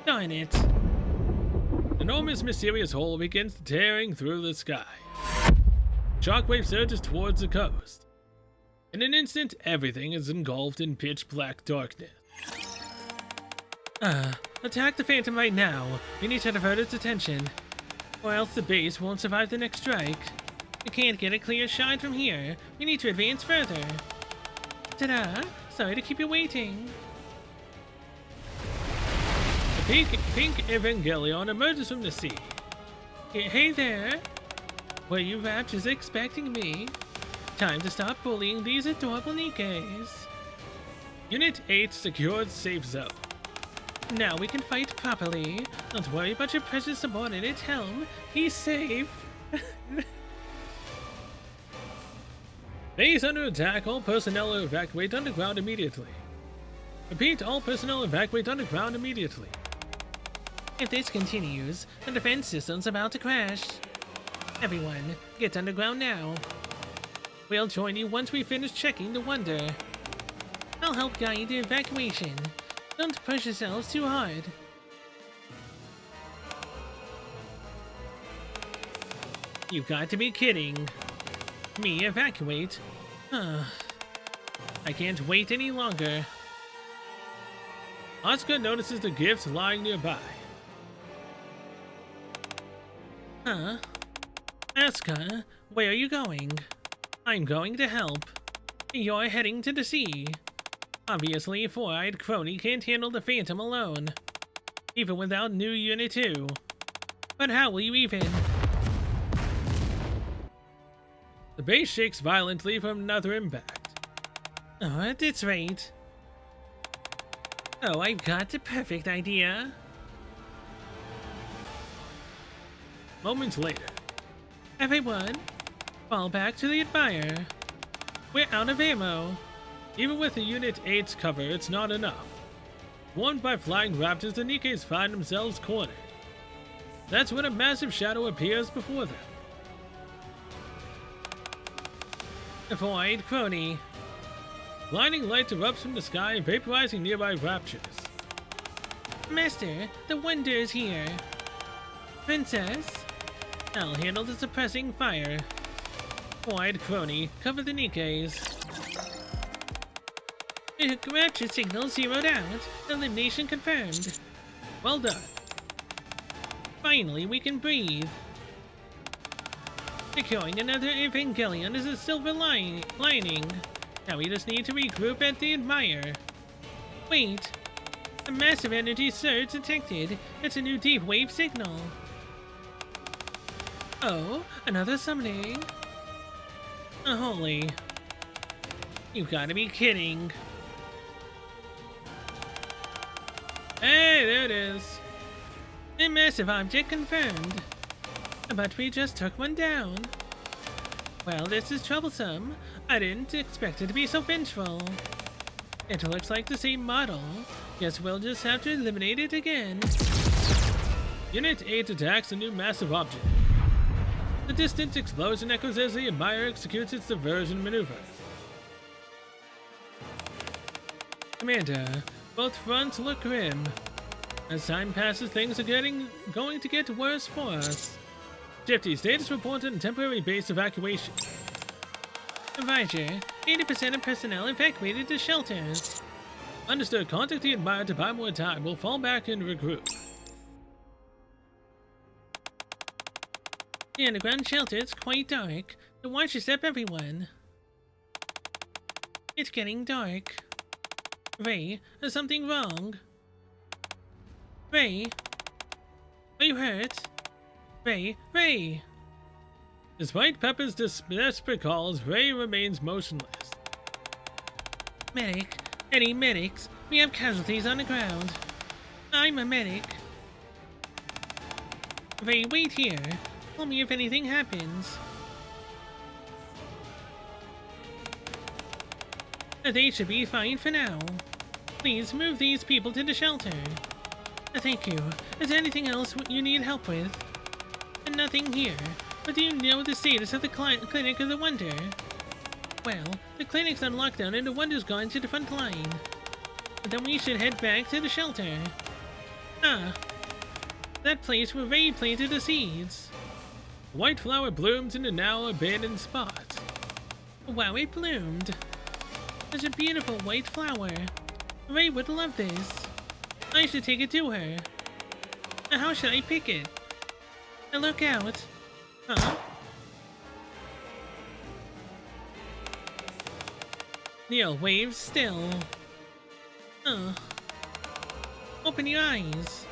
[SPEAKER 1] Darn it. An enormous mysterious hole begins tearing through the sky. Shockwave surges towards the coast. In an instant, everything is engulfed in pitch black darkness. Attack the Phantom right now. We need to divert its attention, or else the base won't survive the next strike. We can't get a clear shot from here. We need to advance further. Ta-da! Sorry to keep you waiting. The pink Evangelion emerges from the sea. Hey there! Were you raptors expecting me? Time to stop bullying these adorable Nikkes. Unit 8 secured safe zone. Now we can fight properly. Don't worry about your precious subordinate Helm. He's safe. Base under attack. All personnel evacuate underground immediately. Repeat, all personnel evacuate underground immediately. If this continues, the defense system's about to crash. Everyone, get underground now. We'll join you once we finish checking the Wonder. I'll help guide the evacuation. Don't push yourselves too hard. You've got to be kidding. Me evacuate? I can't wait any longer. Asuka notices the gifts lying nearby. Huh? Asuka, where are you going? I'm going to help. You're heading to the sea. Obviously, four-eyed crony can't handle the Phantom alone, even without new Unit 2. But how will you even? The base shakes violently from another impact. Oh, at this rate. Oh, I've got the perfect idea. Moments later. Everyone, fall back to the Admire. We're out of ammo. Even with the Unit 8's cover, it's not enough. Warned by flying raptors, the Nikkes find themselves cornered. That's when a massive shadow appears before them. A four-eyed crony. Blinding light erupts from the sky, vaporizing nearby raptors. Master, the Wonder is here. Princess, I'll handle the suppressing fire. Four-eyed crony, cover the Nikkes. Rapture signal zeroed out. Elimination confirmed. Well done. Finally, we can breathe. Securing another Evangelion is a silver lining. Now we just need to regroup at the Admire. Wait. A massive energy surge detected. It's a new deep wave signal. Oh, another summoning. Holy. You've got to be kidding. Hey, there it is. A massive object confirmed. But we just took one down. Well, this is troublesome. I didn't expect it to be so vengeful. It looks like the same model. Guess we'll just have to eliminate it again. Unit 8 attacks a new massive object. The distant explosion echoes as the Admire executes its diversion maneuver. Commander, both fronts look grim. As time passes, things are going to get worse for us. Shifty, status reported temporary base evacuation. Advisor, 80% of personnel evacuated to shelters. Understood. Contact the Admire to buy more time. We'll fall back and regroup. The underground shelter is quite dark, so watch your step, everyone. It's getting dark. Ray, is something wrong? Ray? Are you hurt? Ray? Ray! Despite Pepper's desperate calls, Ray remains motionless. Medic? Any medics? We have casualties on the ground. I'm a medic. Ray, wait here. Tell me if anything happens. They should be fine for now. Please move these people to the shelter. Thank you. Is there anything else you need help with? Nothing here. But do you know the status of the clinic of the Wonder? Well, the clinic's on lockdown and the Wonder's gone to the front line. Then we should head back to the shelter. Ah, that place where Ray planted the seeds. White flower blooms in a now abandoned spot. Wow, it bloomed. Such a beautiful white flower. Ray would love this. I should take it to her. Now how should I pick it? Now look out. Huh? Neil waves still. Open your eyes.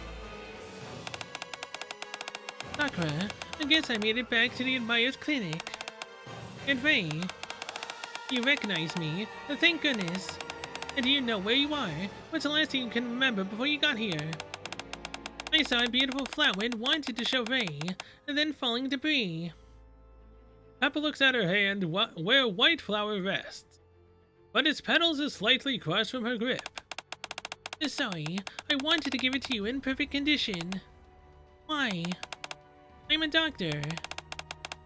[SPEAKER 1] Sakura, I guess I made it back to the Admire's clinic. And Ray, you recognize me, thank goodness. And do you know where you are? What's the last thing you can remember before you got here? I saw a beautiful flower and wanted to show Ray, and then falling debris. Peppa looks at her hand where white flower rests, but its petals are slightly crushed from her grip. Sorry, I wanted to give it to you in perfect condition. Why? I'm a doctor.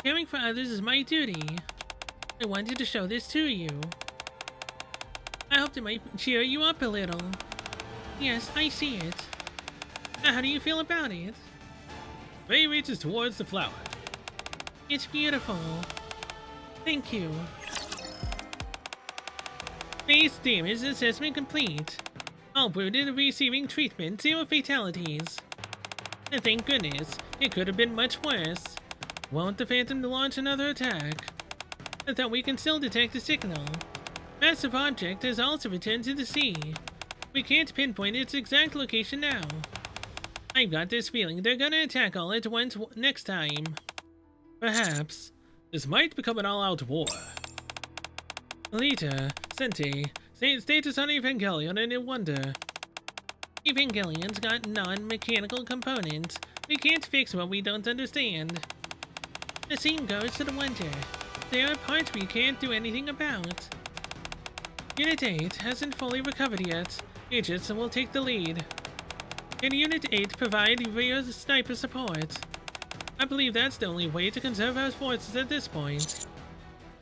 [SPEAKER 1] Caring for others is my duty. I wanted to show this to you. I hoped it might cheer you up a little. Yes, I see it. How do you feel about it? Ray reaches towards the flower. It's beautiful. Thank you. Base damage assessment complete. All wounded receiving treatment, 0 fatalities. And thank goodness, it could have been much worse. Want the Phantom to launch another attack? I thought we can still detect the signal. Massive object has also returned to the sea. We can't pinpoint its exact location now. I've got this feeling they're gonna attack all at once next time. Perhaps. This might become an all-out war. Alita, Sente, status on Evangelion and a Wonder. Evangelion's got non-mechanical components. We can't fix what we don't understand. The same goes to the Wonder. There are parts we can't do anything about. Unit 8 hasn't fully recovered yet. Aegis will take the lead. Can Unit 8 provide rear sniper support? I believe that's the only way to conserve our forces at this point.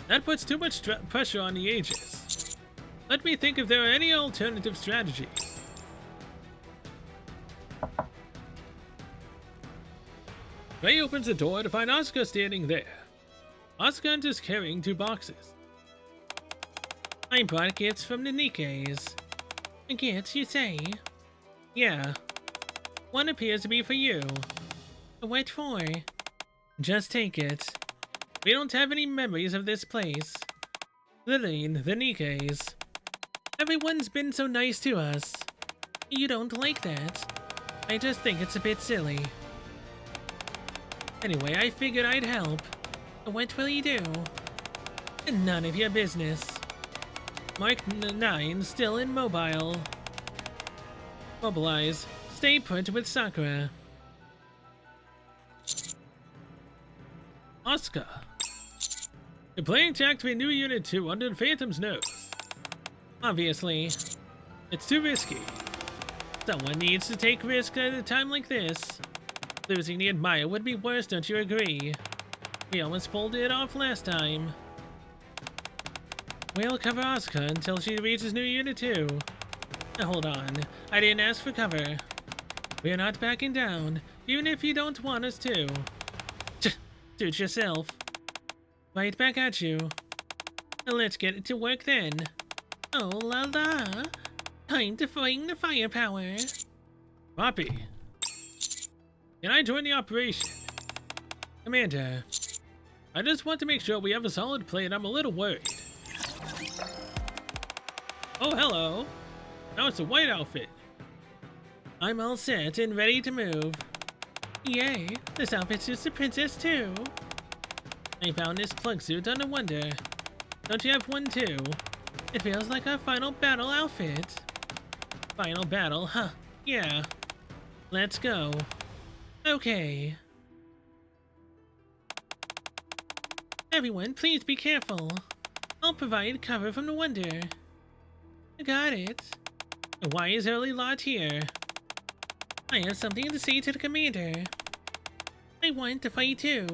[SPEAKER 1] That puts too much pressure on the Aegis. Let me think if there are any alternative strategies. Ray opens the door to find Asuka standing there. Asuka is carrying 2 boxes. I brought gifts from the Nikkes. Gifts, you say? Yeah. One appears to be for you. What for? Just take it. We don't have any memories of this place. Lillian, the Nikkes. Everyone's been so nice to us. You don't like that? I just think it's a bit silly. Anyway, I figured I'd help. What will you do? None of your business. Mark 9 still immobile. Mobilize. Stay put with Sakura. Asuka. You're planning to activate new Unit 2 under the Phantom's nose. Obviously. It's too risky. Someone needs to take risks at a time like this. Losing the Admire would be worse, don't you agree? We almost pulled it off last time. We'll cover Asuka until she reaches new Unit 2. Now hold on, I didn't ask for cover. We're not backing down, even if you don't want us to. Do it yourself. Right back at you. Now let's get it to work then. Oh la la. Time to find the firepower. Poppy. Can I join the operation? Commander. I just want to make sure we have a solid plan. I'm a little worried. Oh, hello. Now it's a white outfit. I'm all set and ready to move. Yay, this outfit suits the princess too. I found this plug suit on a wonder. Don't you have one too? It feels like our final battle outfit. Final battle, huh? Yeah. Let's go. Okay. Everyone, please be careful. I'll provide cover from the wonder. Got it. Why is Early Lot here? I have something to say to the commander. I want to fight too.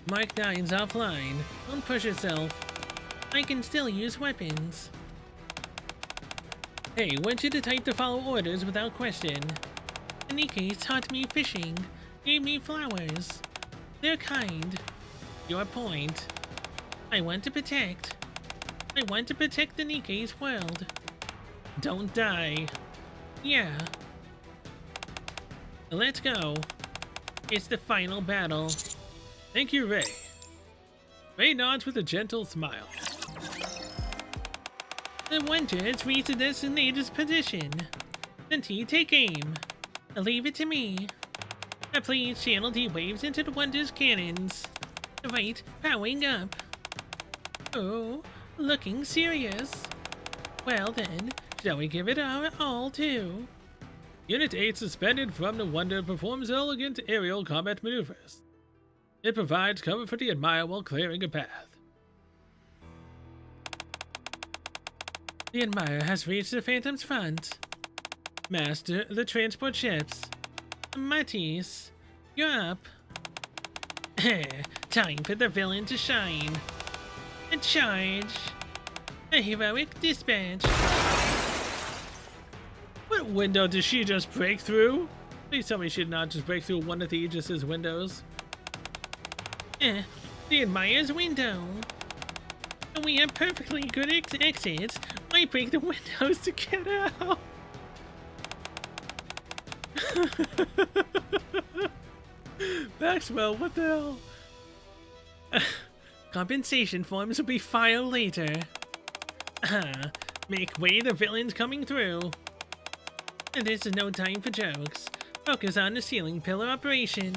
[SPEAKER 1] Mark 9's offline. Don't push yourself. I can still use weapons. Hey, want you the type to follow orders without question. Nikke taught me fishing, gave me flowers. They're kind. Your point. I want to protect. I want to protect the Nikke's world. Don't die. Yeah. Let's go. It's the final battle. Thank you, Ray. Ray nods with a gentle smile. The Wonder has reached the designated position. Senti, take aim. Leave it to me. Please channel D-waves into the Wonder's cannons. Right, powering up. Oh, looking serious. Well then, shall we give it our all too? Unit 8 suspended from the Wonder performs elegant aerial combat maneuvers. It provides cover for the Admire while clearing a path. The Admire has reached the Phantom's front. Master the transport ships. Matisse, you're up. Time for the villain to shine. A charge. A heroic dispatch. What window did she just break through? Please tell me she did not just break through one of the Aegis's windows. The Admire's window. We have perfectly good exits. Why break the windows to get out? Maxwell, what the hell? Compensation forms will be filed later. Make way, the villain's coming through. This is no time for jokes. Focus on the ceiling pillar operation.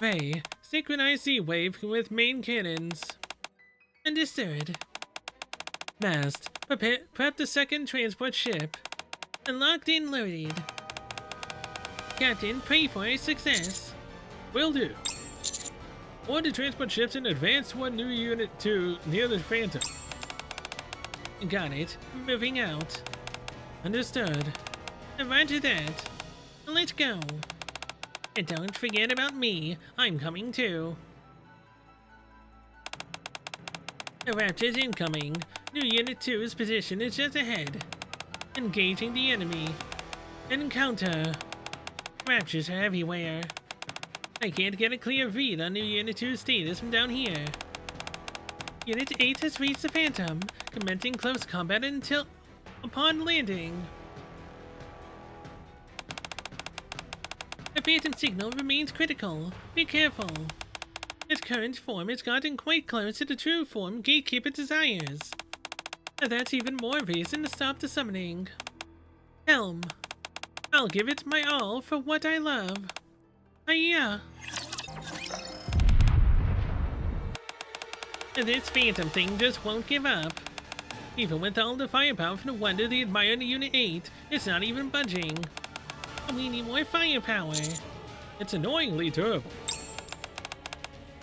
[SPEAKER 1] Ray, synchronize Z-Wave with main cannons. Understood. Mast, prep the second transport ship. Locked and loaded. Captain, pray for success. Will do. Order transport ships in advance toward new Unit 2 near the Phantom. Got it. Moving out. Understood. Roger that. Let's go. And don't forget about me. I'm coming too. The Raptor's incoming. New Unit 2's position is just ahead. Engaging the enemy. Encounter. Raptors are everywhere. I can't get a clear read on new Unit 2's status from down here. Unit 8 has reached the Phantom, commencing close combat until upon landing. The Phantom signal remains critical. Be careful. Its current form has gotten quite close to the true form Gatekeeper desires. And that's even more reason to stop the summoning. Helm, I'll give it my all for what I love. Hiya! This phantom thing just won't give up. Even with all the firepower from the wonder they admire in Unit 8, it's not even budging. We need more firepower. It's annoyingly durable.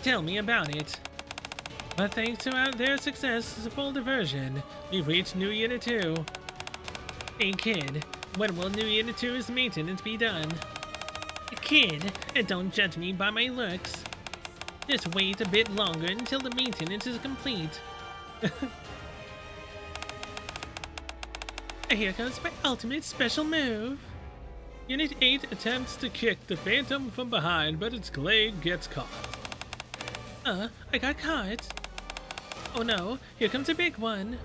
[SPEAKER 1] Tell me about it. But thanks to their successful diversion, we've reached New Unit 2. Hey kid, when will New Unit 2's maintenance be done? Kid, don't judge me by my looks. Just wait a bit longer until the maintenance is complete. Here comes my ultimate special move. Unit 8 attempts to kick the Phantom from behind, but its glade gets caught. I got caught. Oh no, here comes a big one.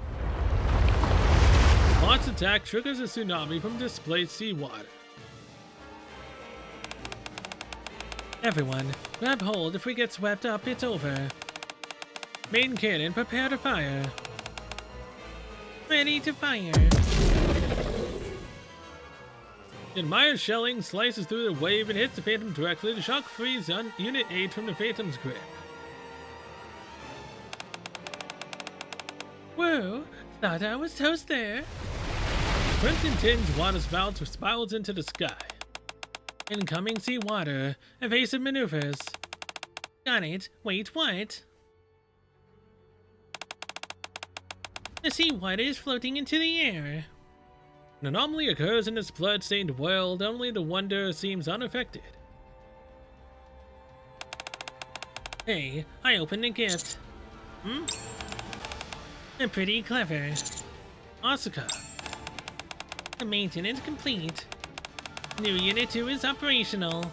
[SPEAKER 1] Bot's attack triggers a tsunami from displaced seawater. Everyone, grab hold. If we get swept up, it's over. Main cannon, prepare to fire. Ready to fire. Admired shelling slices through the wave and hits the Phantom directly to shock freeze on Unit 8 from the Phantom's grip. Whoa, thought I was toast there. Crimson tinged water spout spirals into the sky. Incoming seawater. Evasive maneuvers. Got it. Wait, what? The seawater is floating into the air. An anomaly occurs in this blood-stained world, only the wonder seems unaffected. Hey, I opened a gift. Pretty clever. Asuka. The maintenance complete. New Unit 2 is operational.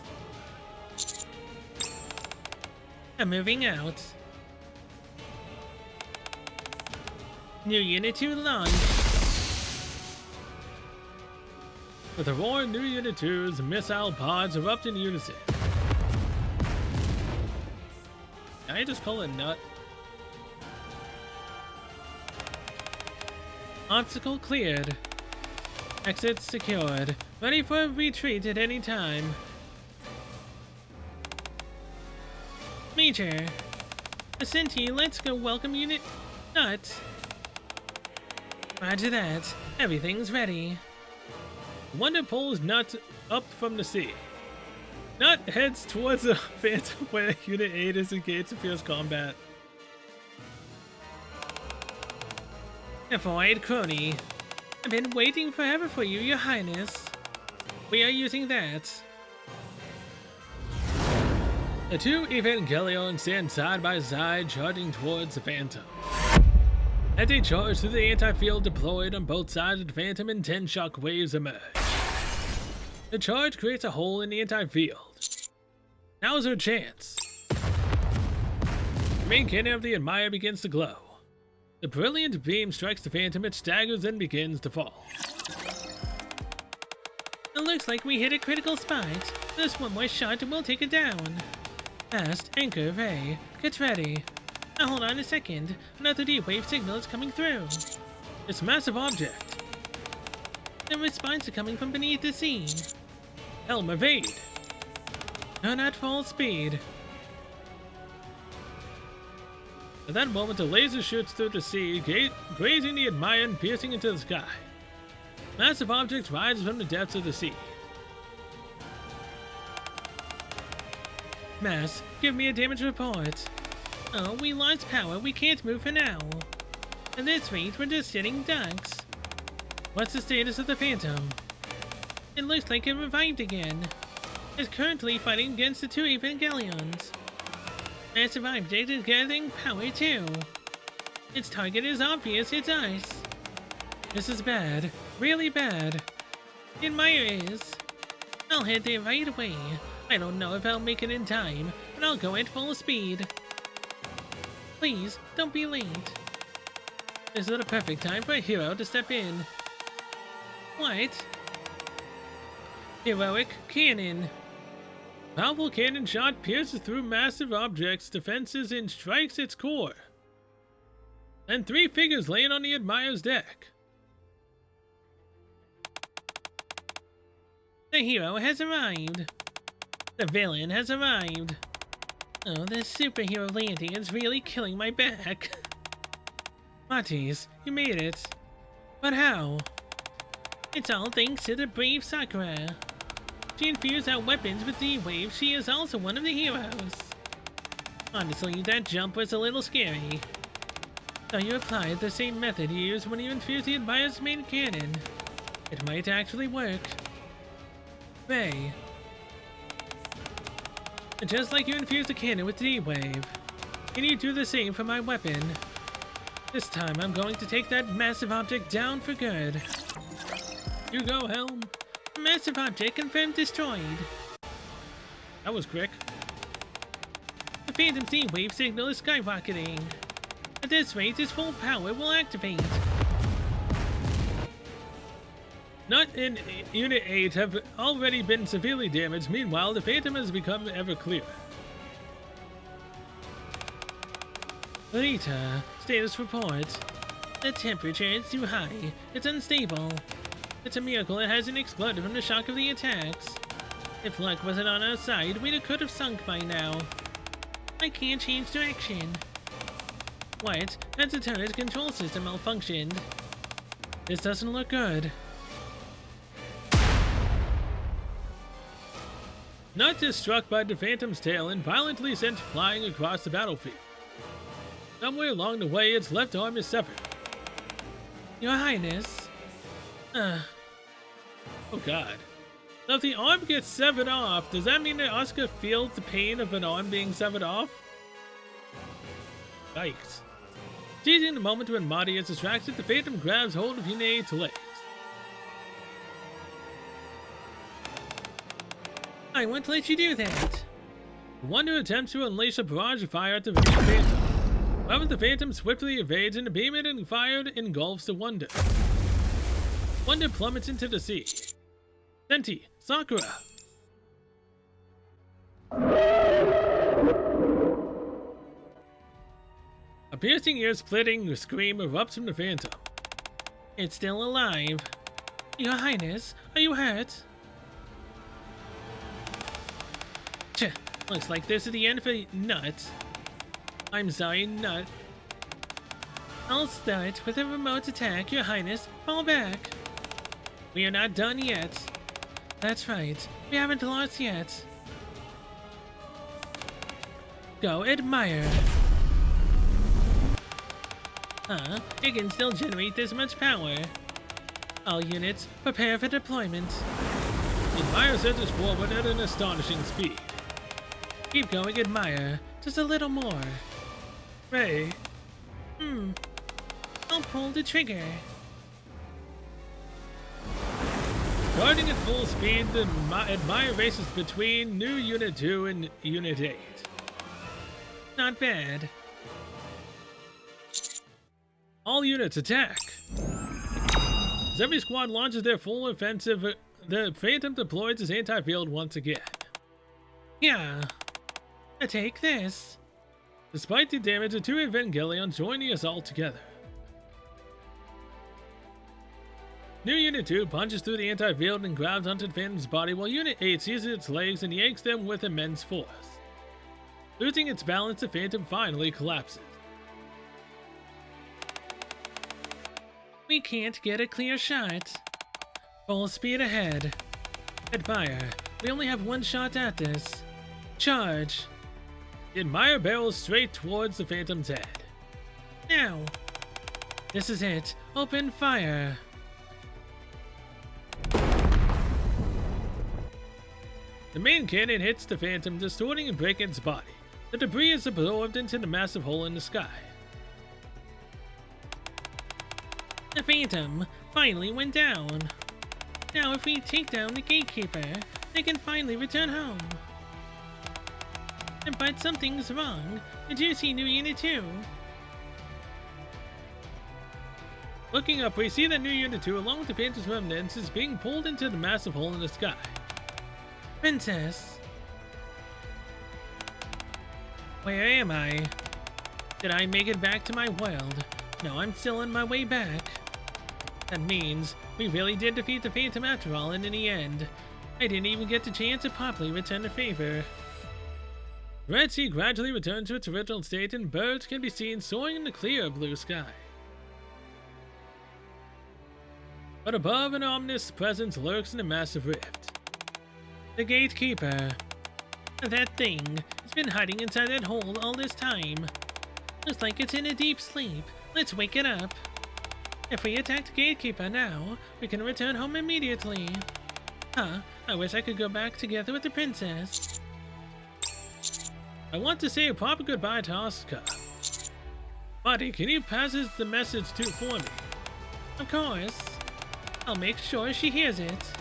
[SPEAKER 1] I'm moving out. New Unit 2 launch. With a roar, New Unit 2's missile pods erupt in unison. Can I just call it nut? Obstacle cleared. Exit secured. Ready for a retreat at any time. Major. Ascenti, let's go welcome Unit Nut. Roger that. Everything's ready. Wonder pulls Nut up from the sea. Nut heads towards the Phantom where Unit 8 is engaged in fierce combat. Avoid crony. I've been waiting forever for you, Your Highness. We are using that. The two Evangelion stand side by side, charging towards the Phantom. As they charge through the anti-field deployed on both sides of the Phantom and 10 shock waves emerge. The charge creates a hole in the anti-field. Now's her chance. The main cannon of the Admire begins to glow. The brilliant beam strikes the Phantom, it staggers and begins to fall. It looks like we hit a critical spot. Just one more shot and we'll take it down. Fast, anchor, ray, get ready. Now hold on a second, another D-wave signal is coming through. It's a massive object. The response is coming from beneath the sea. Helm, evade. Turn at full speed. At that moment, a laser shoots through the sea, grazing the Admire and piercing into the sky. Massive object rises from the depths of the sea. Mass, give me a damage report. Oh, we lost power. We can't move for now. At this rate, we're just sitting ducks. What's the status of the Phantom? It looks like it revived again. It's currently fighting against the two Evangelions. Massive object is gathering power too. Its target is obvious, it's us. This is bad. Really bad. The Admire is. I'll head there right away. I don't know if I'll make it in time, but I'll go at full speed. Please, don't be late. This is the perfect time for a hero to step in. What? Heroic cannon. Powerful cannon shot pierces through massive objects' defenses and strikes its core. And 3 figures land on the admirer's deck. The hero has arrived. The villain has arrived. Oh, this superhero landing is really killing my back. Matis, you made it. But how? It's all thanks to the brave Sakura. She infused our weapons with D-Wave. She is also one of the heroes. Honestly, that jump was a little scary. So you applied the same method you used when you infused the admirer's main cannon. It might actually work. Ray. Just like you infused the cannon with D-Wave, can you do the same for my weapon? This time I'm going to take that massive object down for good. You go, Helm. Massive object confirmed destroyed. That was quick. The Phantom's D-Wave signal is skyrocketing. At this rate, its full power will activate. Nut and Unit 8 have already been severely damaged. Meanwhile, the Phantom has become ever clearer. Rita, status report. The temperature is too high. It's unstable. It's a miracle it hasn't exploded from the shock of the attacks. If luck wasn't on our side, we could have sunk by now. I can't change direction. What? That's a turret control system malfunctioned. This doesn't look good. Nut is struck by the Phantom's tail and violently sent flying across the battlefield. Somewhere along the way, its left arm is severed. Your Highness. Oh god. So if the arm gets severed off, does that mean that Asuka feels the pain of an arm being severed off? Yikes. Seizing the moment when Madi is distracted, the Phantom grabs hold of Unit 8's legs. I won't let you do that. The Wonder attempts to unleash a barrage of fire at the Phantom. However, the Phantom swiftly evades and the beam it and fired engulfs the Wonder. Wonder plummets into the sea. Senti, Sakura. A piercing ear-splitting scream erupts from the Phantom. It's still alive. Your Highness, are you hurt? Tch, looks like this is the end for Nut. I'm sorry, Nut. I'll start with a remote attack, Your Highness. Fall back. We are not done yet. That's right. We haven't lost yet. Go, Admire. Huh? It can still generate this much power. All units, prepare for deployment. The Admire surges forward at an astonishing speed. Keep going, Admire. Just a little more. Ray. I'll pull the trigger. Starting at full speed, the Admire races between new Unit 2 and Unit 8. Not bad. All units attack! As every squad launches their full offensive, the Phantom deploys his anti-field once again. Yeah. Take this. Despite the damage, the two Evangelions join the assault together. New Unit 2 punches through the anti-field and grabs onto the Phantom's body, while Unit 8 seizes its legs and yanks them with immense force. Losing its balance, the Phantom finally collapses. We can't get a clear shot. Full speed ahead. Admire, we only have one shot at this. Charge. The Admire barrels straight towards the Phantom's head. Now. This is it. Open fire. The main cannon hits the Phantom, distorting and breaking its body. The debris is absorbed into the massive hole in the sky. The Phantom finally went down. Now if we take down the Gatekeeper, they can finally return home. But something's wrong. Did you see New Unit 2? Looking up, we see that New Unit 2, along with the Phantom's remnants, is being pulled into the massive hole in the sky. Princess. Where am I? Did I make it back to my world? No, I'm still on my way back. That means we really did defeat the Phantom after all, and in the end, I didn't even get the chance to properly return the favor. Red Sea gradually returns to its original state, and birds can be seen soaring in the clear blue sky. But above, an ominous presence lurks in a massive rift. The Gatekeeper. That thing has been hiding inside that hole all this time. Looks like it's in a deep sleep. Let's wake it up. If we attack the Gatekeeper now, we can return home immediately. Huh, I wish I could go back together with the princess. I want to say a proper goodbye to Asuka. Buddy, can you pass the message for me? Of course. I'll make sure she hears it.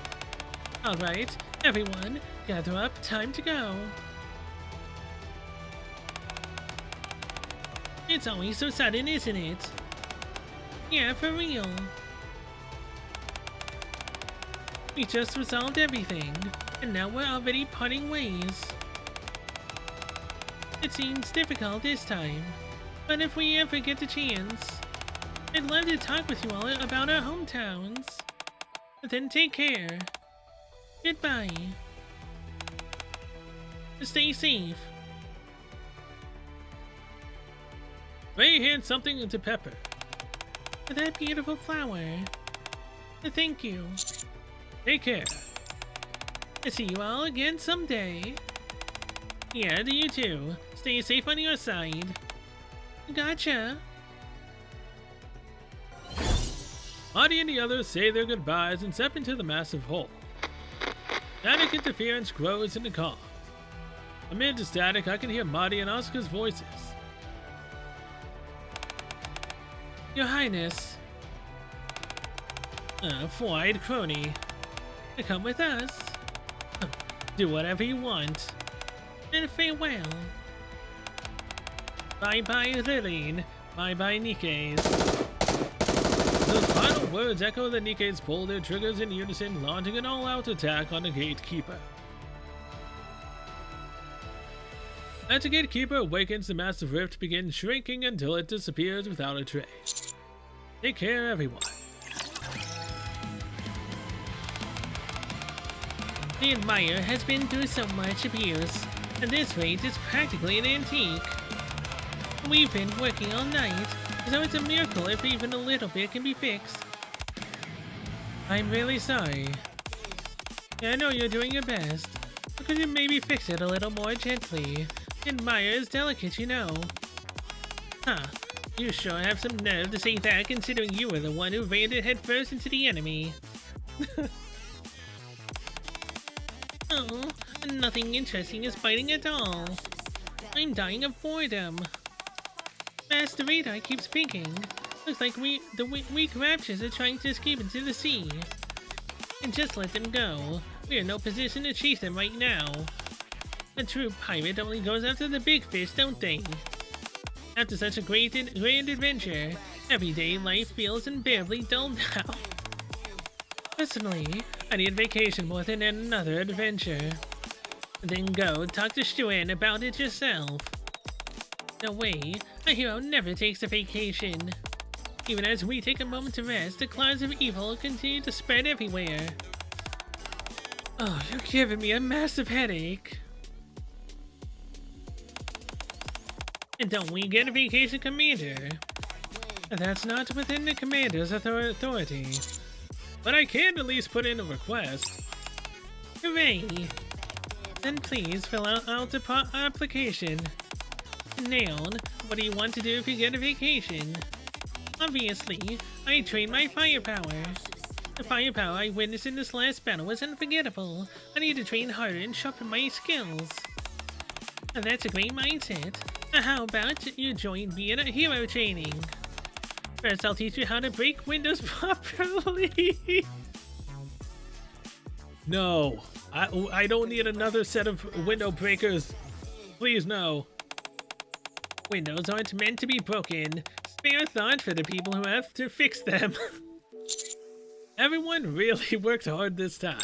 [SPEAKER 1] Alright, everyone, gather up, time to go. It's always so sudden, isn't it? Yeah, for real. We just resolved everything, and now we're already parting ways. It seems difficult this time, but if we ever get the chance, I'd love to talk with you all about our hometowns. Then take care. Goodbye. Stay safe. Ray hands something to Pepper. That beautiful flower. Thank you. Take care. I'll see you all again someday. Yeah, you too. Stay safe on your side. Gotcha. Audie and the others say their goodbyes and step into the massive hole. Static interference grows in the calm. Amid the static, I can hear Marty and Asuka's voices. Your Highness. Four-eyed crony. Come with us. Do whatever you want. And farewell. Bye-bye, Lillian. Bye-bye, Nikke's. Those final words echo the Nikke's pull their triggers in unison, launching an all-out attack on the Gatekeeper. As the Gatekeeper awakens, the massive rift begins shrinking until it disappears without a trace. Take care, everyone. The Admire has been through so much abuse, and this rate is practically an antique. We've been working all night, so it's a miracle if even a little bit can be fixed. I'm really sorry. I know you're doing your best, but could you maybe fix it a little more gently? Admire is delicate, you know. Huh, you sure have some nerve to say that, considering you were the one who ran it headfirst into the enemy. Oh, nothing interesting is biting at all. I'm dying of boredom. Master Radar keeps speaking. Looks like the weak raptures are trying to escape into the sea. And just let them go. We're in no position to chase them right now. A true pirate only goes after the big fish, don't they? After such a grand adventure, everyday life feels unbearably dull now. Personally, I need a vacation more than another adventure. Then go talk to Stuan about it yourself. No way, a hero never takes a vacation. Even as we take a moment to rest, the clouds of evil continue to spread everywhere. Oh, you're giving me a massive headache. And don't we get a vacation commander? That's not within the commander's authority. But I can at least put in a request. Hooray! Then please fill out the application. Naon, what do you want to do if you get a vacation? Obviously, I train my firepower. The firepower I witnessed in this last battle was unforgettable. I need to train harder and sharpen my skills. And that's a great mindset. How about you join me in a hero training? First, I'll teach you how to break windows properly. No, I don't need another set of window breakers. Please, no. Windows aren't meant to be broken. Spare thought for the people who have to fix them. Everyone really worked hard this time.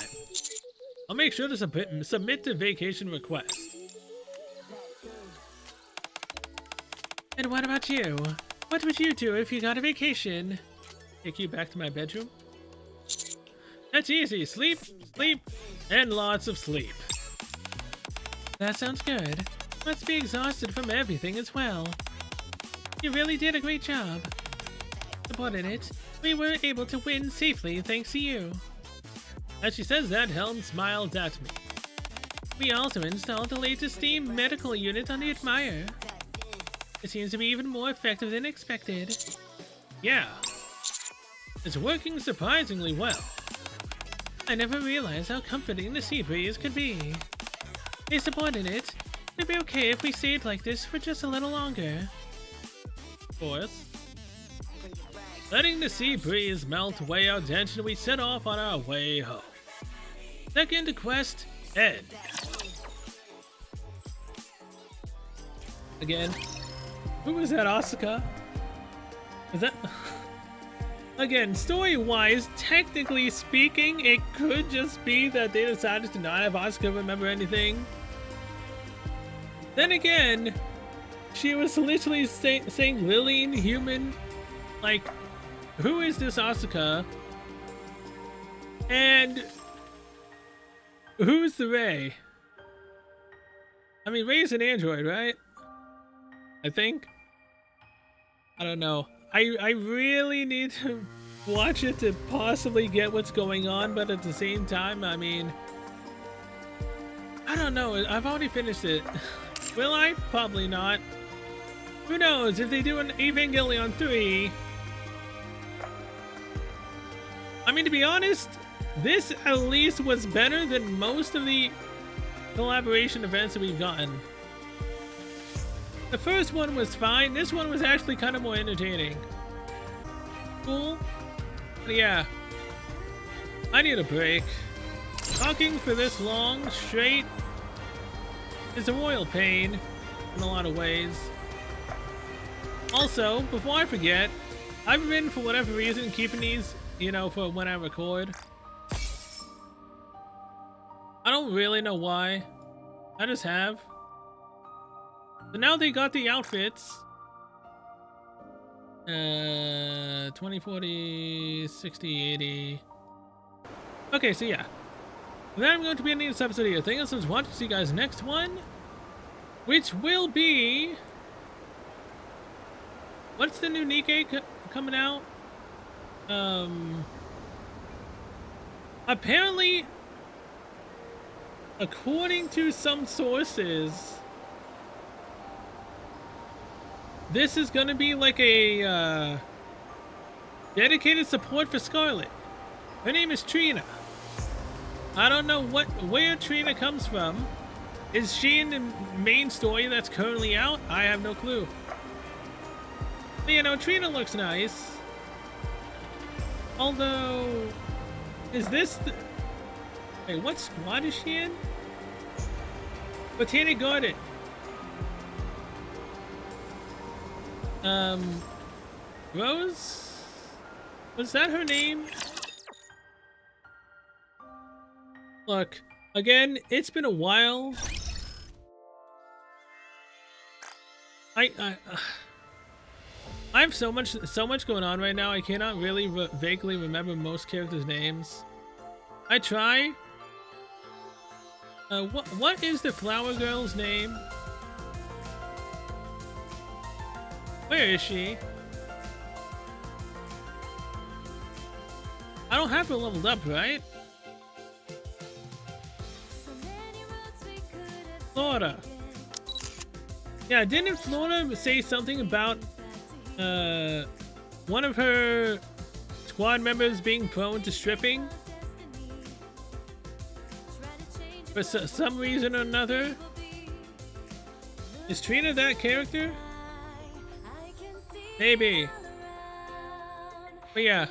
[SPEAKER 1] I'll make sure to submit the vacation request. And what about you? What would you do if you got a vacation? Take you back to my bedroom? That's easy. Sleep, sleep, and lots of sleep. That sounds good. Must be exhausted from everything as well. You really did a great job. Supported it. We were able to win safely thanks to you. As she says that, Helm smiles at me. We also installed the latest steam medical unit on the Admire. It seems to be even more effective than expected. Yeah. It's working surprisingly well. I never realized how comforting the sea breeze could be. They supported it. It'd be okay if we stayed like this for just a little longer. Of course. Letting the sea breeze melt away our tension, we set off on our way home. Second quest, end. Again, who was that, Asuka? Is that... Again, story-wise, technically speaking, it could just be that they decided to not have Asuka remember anything. Then again, she was literally saying Lillian human. Like, who is this Asuka? And who's the Ray? I mean, Ray's an android, right? I think. I don't know. I really need to watch it to possibly get what's going on, but at the same time, I mean, I don't know. I've already finished it. Will I? Probably not. Who knows? If they do an Evangelion 3... I mean, to be honest, this at least was better than most of the collaboration events that we've gotten. The first one was fine. This one was actually kind of more entertaining. Cool. But yeah. I need a break. Talking for this long straight is a royal pain in a lot of ways. Also, before I forget, I've been, for whatever reason, keeping these, you know, for when I record. I don't really know why. I just have. So now they got the outfits. 20, 40, 60, 80. Okay, so yeah. Then I'm going to be ending this episode here. Thank you so much for watching. See you guys next one. Which will be... What's the new Nikke coming out? Apparently, according to some sources, this is gonna be like a dedicated support for Scarlet. Her name is Trina. I don't know where Trina comes from. Is she in the main story that's currently out? I have no clue. But, you know, Trina looks nice. Although, is this the... Wait, what squad is she in? Botanic Garden. Rose? Was that her name? Look, again, it's been a while. I have so much going on right now. I cannot really vaguely remember most characters' names. I try. What is the flower girl's name? Where is she? I don't have her leveled up, right? Florida. Yeah, didn't Florida say something about one of her squad members being prone to stripping? For some reason or another? Is Trina that character? Maybe. But yeah.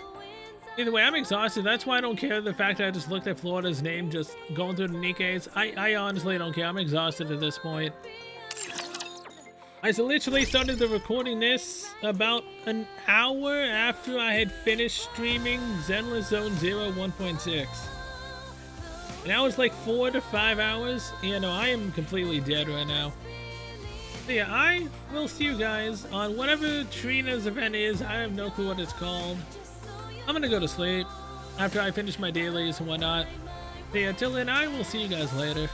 [SPEAKER 1] Either way, I'm exhausted. That's why I don't care the fact that I just looked at Florida's name just going through the Nikkes. I honestly don't care. I'm exhausted at this point. I literally started the recording this about an hour after I had finished streaming Zenless Zone Zero 1.6. And that was like 4 to 5 hours. You know, I am completely dead right now. So yeah, I will see you guys on whatever Trina's event is. I have no clue what it's called. I'm gonna go to sleep after I finish my dailies and whatnot. So yeah, till then, I will see you guys later.